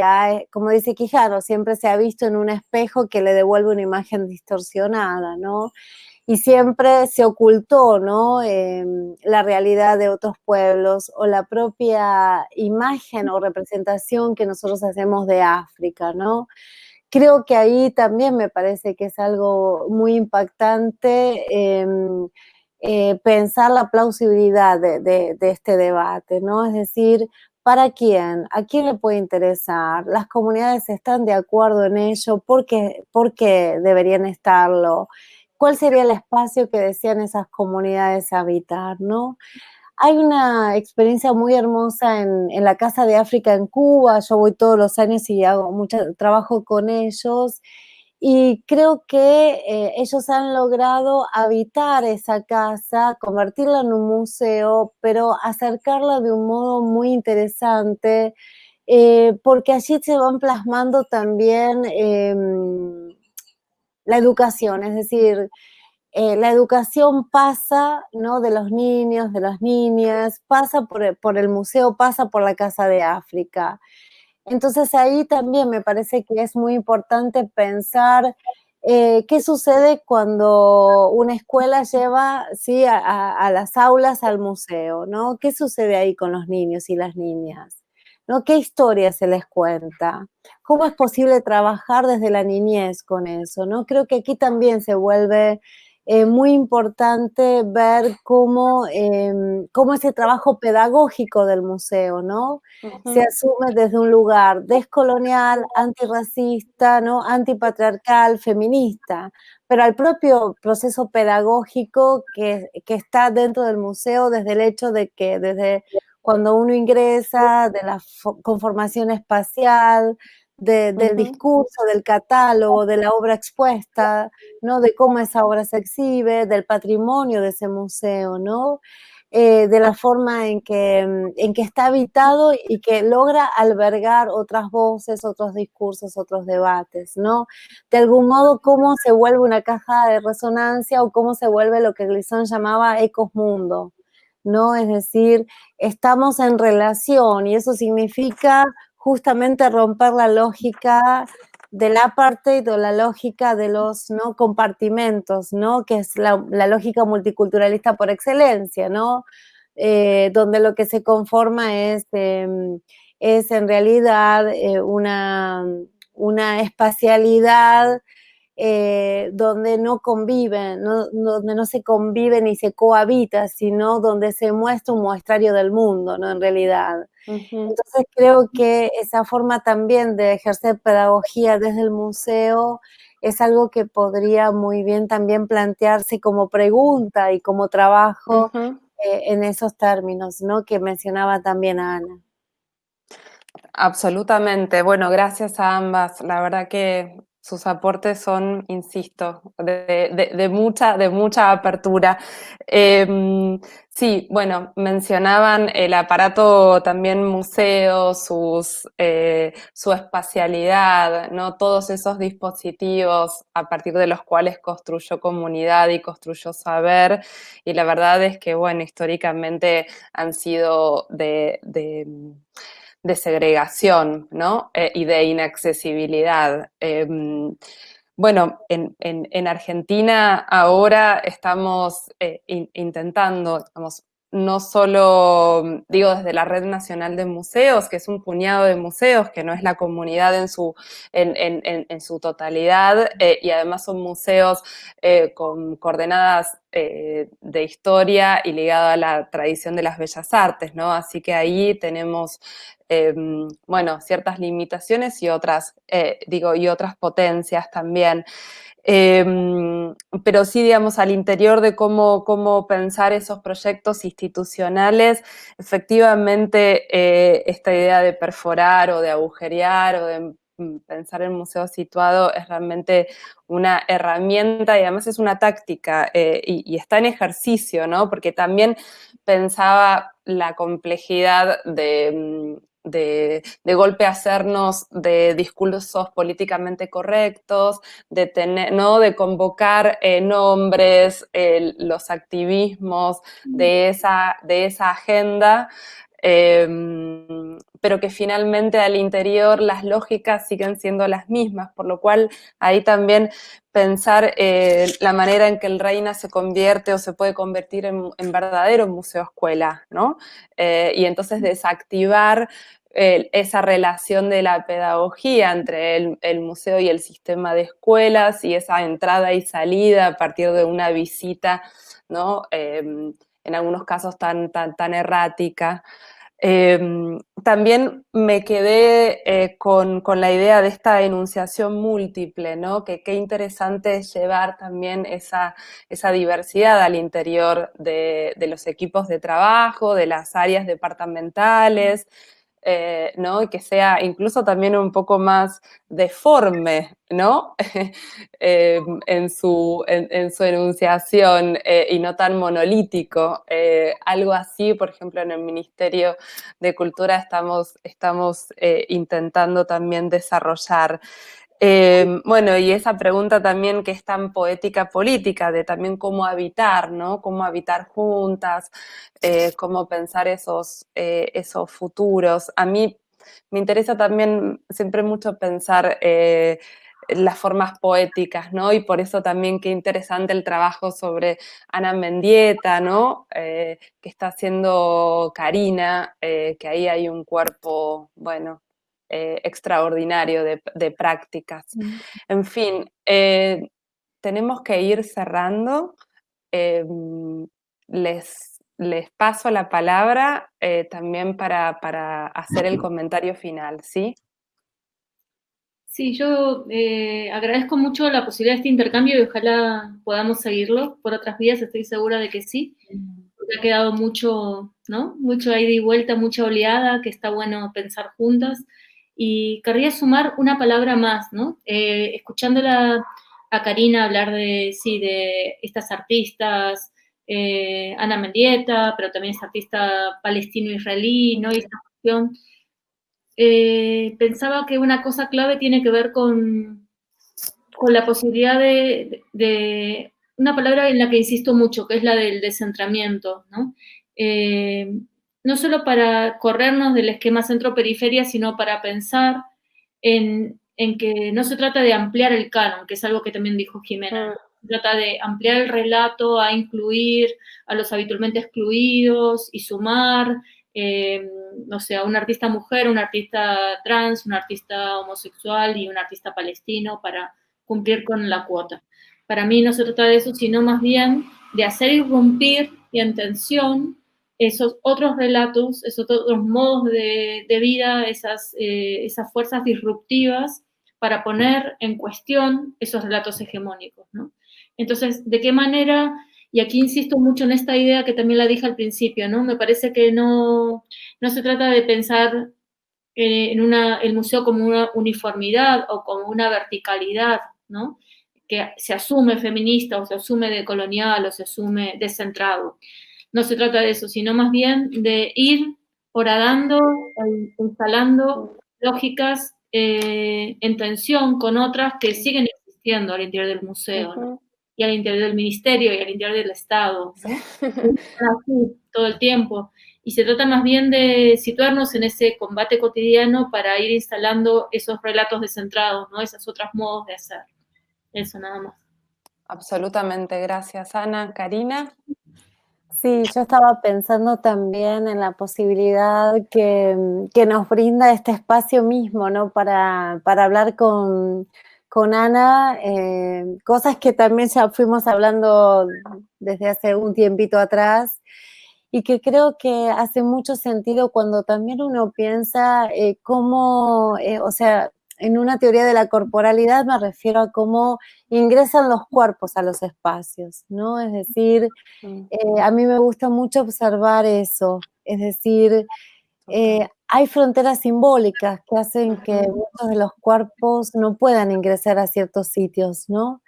como dice Quijano, siempre se ha visto en un espejo que le devuelve una imagen distorsionada, ¿no? Y siempre se ocultó, ¿no? La realidad de otros pueblos o la propia imagen o representación que nosotros hacemos de África, ¿no? Creo que ahí también me parece que es algo muy impactante pensar la plausibilidad de este debate, ¿no? Es decir, ¿para quién? ¿A quién le puede interesar? ¿Las comunidades están de acuerdo en ello? ¿Por qué deberían estarlo? ¿Cuál sería el espacio que desean esas comunidades habitar, ¿no? Hay una experiencia muy hermosa en la Casa de África en Cuba. Yo voy todos los años y hago mucho trabajo con ellos, y creo que ellos han logrado habitar esa casa, convertirla en un museo, pero acercarla de un modo muy interesante, porque allí se van plasmando también la educación, es decir, la educación pasa, ¿no? De los niños, de las niñas, pasa por el museo, pasa por la Casa de África. Entonces ahí también me parece que es muy importante pensar ¿qué sucede cuando una escuela lleva, ¿sí?, a las aulas al museo, ¿no? ¿Qué sucede ahí con los niños y las niñas? ¿No? ¿Qué historia se les cuenta? ¿Cómo es posible trabajar desde la niñez con eso, no? Creo que aquí también se vuelve muy importante ver cómo ese trabajo pedagógico del museo, ¿no? Se asume desde un lugar descolonial, antirracista, ¿no? Antipatriarcal, feminista, pero al propio proceso pedagógico que está dentro del museo, desde el hecho de que desde cuando uno ingresa, de la conformación espacial, del discurso, del catálogo, de la obra expuesta, ¿no? De cómo esa obra se exhibe, del patrimonio de ese museo, ¿no? De la forma en que está habitado y que logra albergar otras voces, otros discursos, otros debates, ¿no? De algún modo, cómo se vuelve una caja de resonancia o cómo se vuelve lo que Glizón llamaba ecos mundo, ¿no? Es decir, estamos en relación y eso significa justamente romper la lógica del apartheid o la lógica de los, ¿no?, compartimentos, ¿no?, que es la lógica multiculturalista por excelencia, ¿no? Donde lo que se conforma es en realidad una espacialidad donde no conviven, donde no se convive ni se cohabita, sino donde se muestra un muestrario del mundo, ¿no? En realidad. Entonces creo que esa forma también de ejercer pedagogía desde el museo es algo que podría muy bien también plantearse como pregunta y como trabajo en esos términos, ¿no?, que mencionaba también Ana. Absolutamente. Bueno, gracias a ambas. La verdad que sus aportes son, insisto, de mucha apertura. Sí, bueno, mencionaban el aparato también museo, su espacialidad, ¿no? Todos esos dispositivos a partir de los cuales construyó comunidad y construyó saber. Y la verdad es que, bueno, históricamente han sido de segregación, ¿no? Y de inaccesibilidad. Bueno, en Argentina ahora estamos intentando, digamos, no solo, digo, desde la Red Nacional de Museos, que es un puñado de museos, que no es la comunidad en su totalidad, y además son museos con coordenadas de historia y ligado a la tradición de las bellas artes, ¿no? Así que ahí tenemos bueno, ciertas limitaciones y otras, y otras potencias también. Pero sí, digamos, al interior de cómo pensar esos proyectos institucionales, efectivamente esta idea de perforar o de agujerear o de pensar el museo situado es realmente una herramienta y además es una táctica y está en ejercicio, ¿no? Porque también pensaba la complejidad de golpe hacernos de discursos políticamente correctos, ¿no?, de convocar nombres, los activismos de esa agenda, pero que finalmente al interior las lógicas siguen siendo las mismas, por lo cual ahí también pensar la manera en que el Reina se convierte o se puede convertir en verdadero museo escuela, ¿no? Y entonces desactivar esa relación de la pedagogía entre el museo y el sistema de escuelas y esa entrada y salida a partir de una visita, ¿no? En algunos casos tan errática. También me quedé con la idea de esta enunciación múltiple, ¿no? Que qué interesante es llevar también esa diversidad al interior de los equipos de trabajo, de las áreas departamentales, ¿no? Y que sea incluso también un poco más deforme, ¿no? En su enunciación y no tan monolítico. Algo así, por ejemplo, en el Ministerio de Cultura estamos intentando también desarrollar. Bueno, y esa pregunta también que es tan poética política, de también cómo habitar, ¿no? Cómo habitar juntas, cómo pensar esos futuros. A mí me interesa también siempre mucho pensar las formas poéticas, ¿no? Y por eso también qué interesante el trabajo sobre Ana Mendieta, ¿no? Que está haciendo Karina, que ahí hay un cuerpo, bueno, extraordinario de prácticas. En fin, tenemos que ir cerrando. Les paso la palabra también para hacer el comentario final, ¿sí? Sí, yo agradezco mucho la posibilidad de este intercambio y ojalá podamos seguirlo por otras vías, estoy segura de que sí, porque ha quedado mucho, ¿no? Mucho ida y vuelta, mucha oleada, que está bueno pensar juntas. Y querría sumar una palabra más, ¿no? Escuchándola a Karina hablar de, sí, de estas artistas, Ana Mendieta, pero también es artista palestino-israelí, ¿no? Y esta cuestión pensaba que una cosa clave tiene que ver con la posibilidad de una palabra en la que insisto mucho, que es la del descentramiento, ¿no? No solo para corrernos del esquema centro-periferia, sino para pensar en que no se trata de ampliar el canon, que es algo que también dijo Jimena, se trata de ampliar el relato a incluir a los habitualmente excluidos y sumar, no sé, a una artista mujer, un artista trans, un artista homosexual y un artista palestino para cumplir con la cuota. Para mí no se trata de eso, sino más bien de hacer irrumpir y en tensión esos otros relatos, esos otros modos de vida, esas fuerzas disruptivas para poner en cuestión esos relatos hegemónicos, ¿no? Entonces, ¿de qué manera? Y aquí insisto mucho en esta idea que también la dije al principio, ¿no? Me parece que no se trata de pensar el museo como una uniformidad o como una verticalidad, ¿no? Que se asume feminista o se asume decolonial o se asume descentrado. No se trata de eso, sino más bien de ir horadando, instalando lógicas en tensión con otras que siguen existiendo al interior del museo, ¿no? Y al interior del ministerio y al interior del Estado, ¿no? Así, todo el tiempo. Y se trata más bien de situarnos en ese combate cotidiano para ir instalando esos relatos descentrados, ¿no? Esos otros modos de hacer. Eso nada más. Absolutamente, gracias Ana. Karina. Sí, yo estaba pensando también en la posibilidad que nos brinda este espacio mismo, ¿no? Para hablar con Ana, cosas que también ya fuimos hablando desde hace un tiempito atrás y que creo que hace mucho sentido cuando también uno piensa cómo, o sea, en una teoría de la corporalidad me refiero a cómo ingresan los cuerpos a los espacios, ¿no? Es decir, a mí me gusta mucho observar eso, es decir, hay fronteras simbólicas que hacen que muchos de los cuerpos no puedan ingresar a ciertos sitios, ¿no?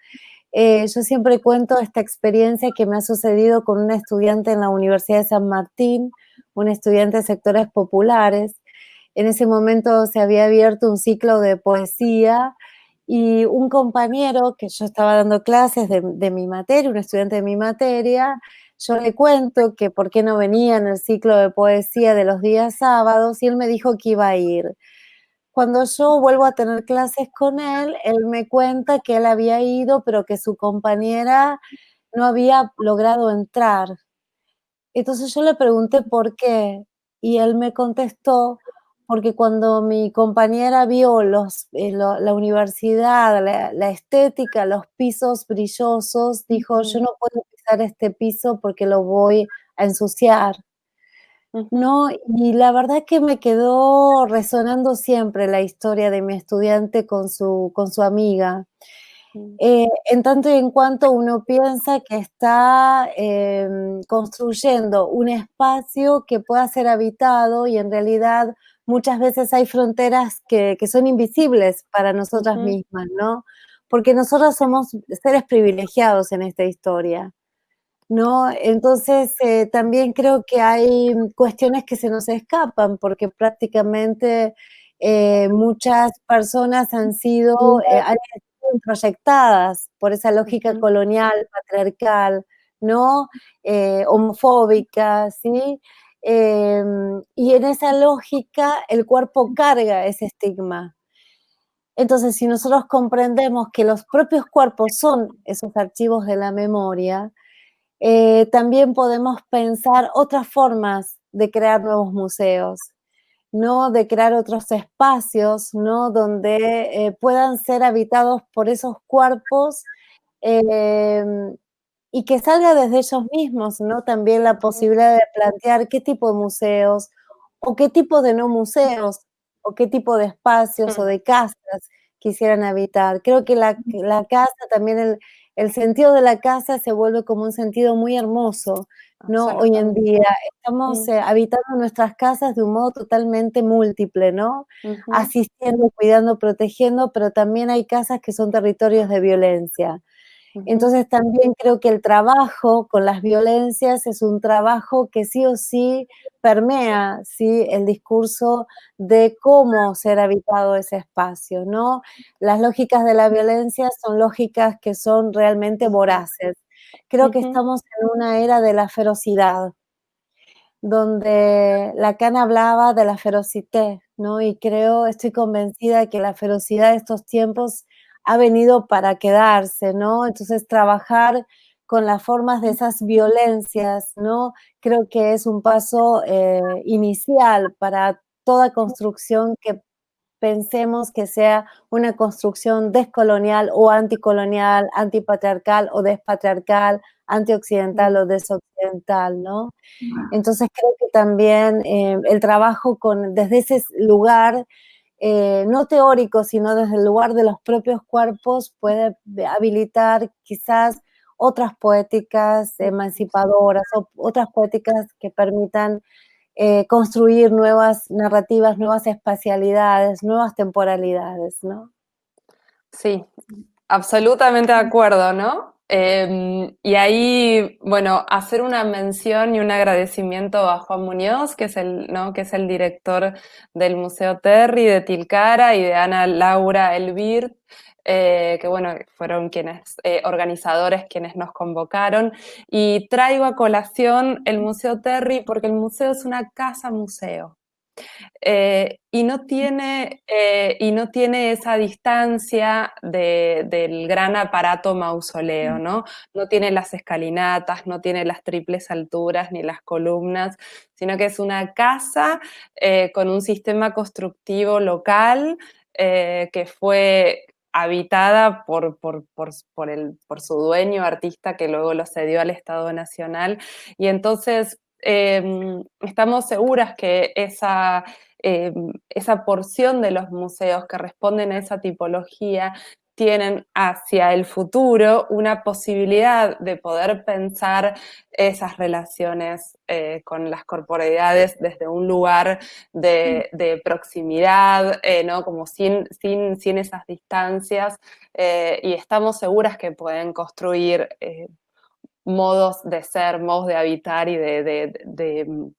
Yo siempre cuento esta experiencia que me ha sucedido con una estudiante en la Universidad de San Martín, una estudiante de sectores populares. En ese momento se había abierto un ciclo de poesía y un compañero que yo estaba dando clases de mi materia, un estudiante de mi materia, yo le cuento que por qué no venía en el ciclo de poesía de los días sábados y él me dijo que iba a ir. Cuando yo vuelvo a tener clases con él me cuenta que él había ido, pero que su compañera no había logrado entrar. Entonces yo le pregunté por qué y él me contestó porque cuando mi compañera vio la universidad, la estética, los pisos brillosos, dijo, yo no puedo pisar este piso porque lo voy a ensuciar. No, y la verdad que me quedó resonando siempre la historia de mi estudiante con su amiga. En tanto y en cuanto uno piensa que está construyendo un espacio que pueda ser habitado y en realidad muchas veces hay fronteras que son invisibles para nosotras mismas, ¿no? Porque nosotras somos seres privilegiados en esta historia, ¿no? Entonces, también creo que hay cuestiones que se nos escapan, porque prácticamente muchas personas han sido proyectadas por esa lógica colonial, patriarcal, ¿no? Homofóbica, ¿sí? Y en esa lógica el cuerpo carga ese estigma. Entonces, si nosotros comprendemos que los propios cuerpos son esos archivos de la memoria, también podemos pensar otras formas de crear nuevos museos, ¿no? De crear otros espacios, ¿no? Donde puedan ser habitados por esos cuerpos y que salga desde ellos mismos, ¿no? También la posibilidad de plantear qué tipo de museos o qué tipo de no museos o qué tipo de espacios o de casas quisieran habitar. Creo que la casa también, el sentido de la casa se vuelve como un sentido muy hermoso, ¿no? Hoy en día estamos habitando nuestras casas de un modo totalmente múltiple, ¿no? Asistiendo, cuidando, protegiendo, pero también hay casas que son territorios de violencia. Entonces también creo que el trabajo con las violencias es un trabajo que sí o sí permea, ¿sí?, el discurso de cómo ser habitado ese espacio, ¿no? Las lógicas de la violencia son lógicas que son realmente voraces. Creo que estamos en una era de la ferocidad, donde Lacan hablaba de la ferocité, ¿no? Y estoy convencida que la ferocidad de estos tiempos ha venido para quedarse, ¿no? Entonces, trabajar con las formas de esas violencias, ¿no? Creo que es un paso inicial para toda construcción que pensemos que sea una construcción descolonial o anticolonial, antipatriarcal o despatriarcal, antioccidental o desoccidental, ¿no? Entonces creo que también el trabajo desde ese lugar, no teórico, sino desde el lugar de los propios cuerpos, puede habilitar quizás otras poéticas emancipadoras o otras poéticas que permitan construir nuevas narrativas, nuevas espacialidades, nuevas temporalidades, ¿no? Sí, absolutamente de acuerdo, ¿no? Y ahí, bueno, hacer una mención y un agradecimiento a Juan Muñoz, que es ¿no? que es el director del Museo Terry, de Tilcara, y de Ana Laura Elvir, que bueno, fueron quienes, organizadores quienes nos convocaron. Y traigo a colación el Museo Terry porque el museo es una casa museo. Y no tiene esa distancia del gran aparato mausoleo, ¿no? No tiene las escalinatas, no tiene las triples alturas ni las columnas, sino que es una casa con un sistema constructivo local que fue habitada por su dueño, artista, que luego lo cedió al Estado Nacional. Y entonces estamos seguras que esa porción de los museos que responden a esa tipología tienen hacia el futuro una posibilidad de poder pensar esas relaciones con las corporeidades desde un lugar de proximidad, ¿no? Como sin esas distancias, y estamos seguras que pueden construir modos de ser, modos de habitar y de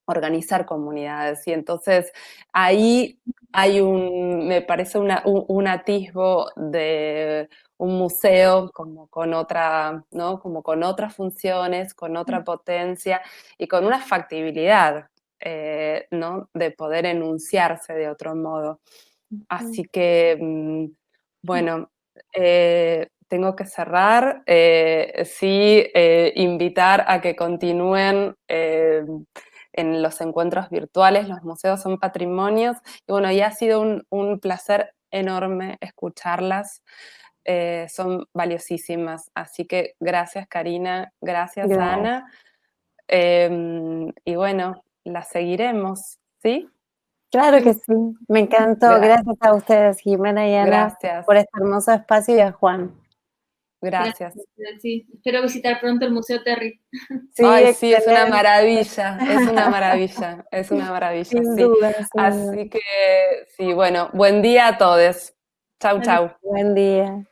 organizar comunidades. Y entonces ahí hay me parece un atisbo de un museo como con otra, ¿no? Como con otras funciones, con otra potencia y con una factibilidad, ¿no? De poder enunciarse de otro modo. Así que, bueno, tengo que cerrar. Sí, invitar a que continúen en los encuentros virtuales. Los museos son patrimonios. Y bueno, ya ha sido un placer enorme escucharlas. Son valiosísimas. Así que gracias, Karina. Gracias, Ana. Y bueno, las seguiremos, ¿sí? Claro que sí, me encantó. Gracias a ustedes, Jimena y Ana, Gracias. por este hermoso espacio, y a Juan. Gracias. Sí, espero visitar pronto el Museo Terry. Sí, Ay, sí, excelente. es una maravilla, es una maravilla, es una maravilla, Sin sí. duda, sin duda. Así que, sí, bueno, buen día a todos. Chau, chau. Buen día.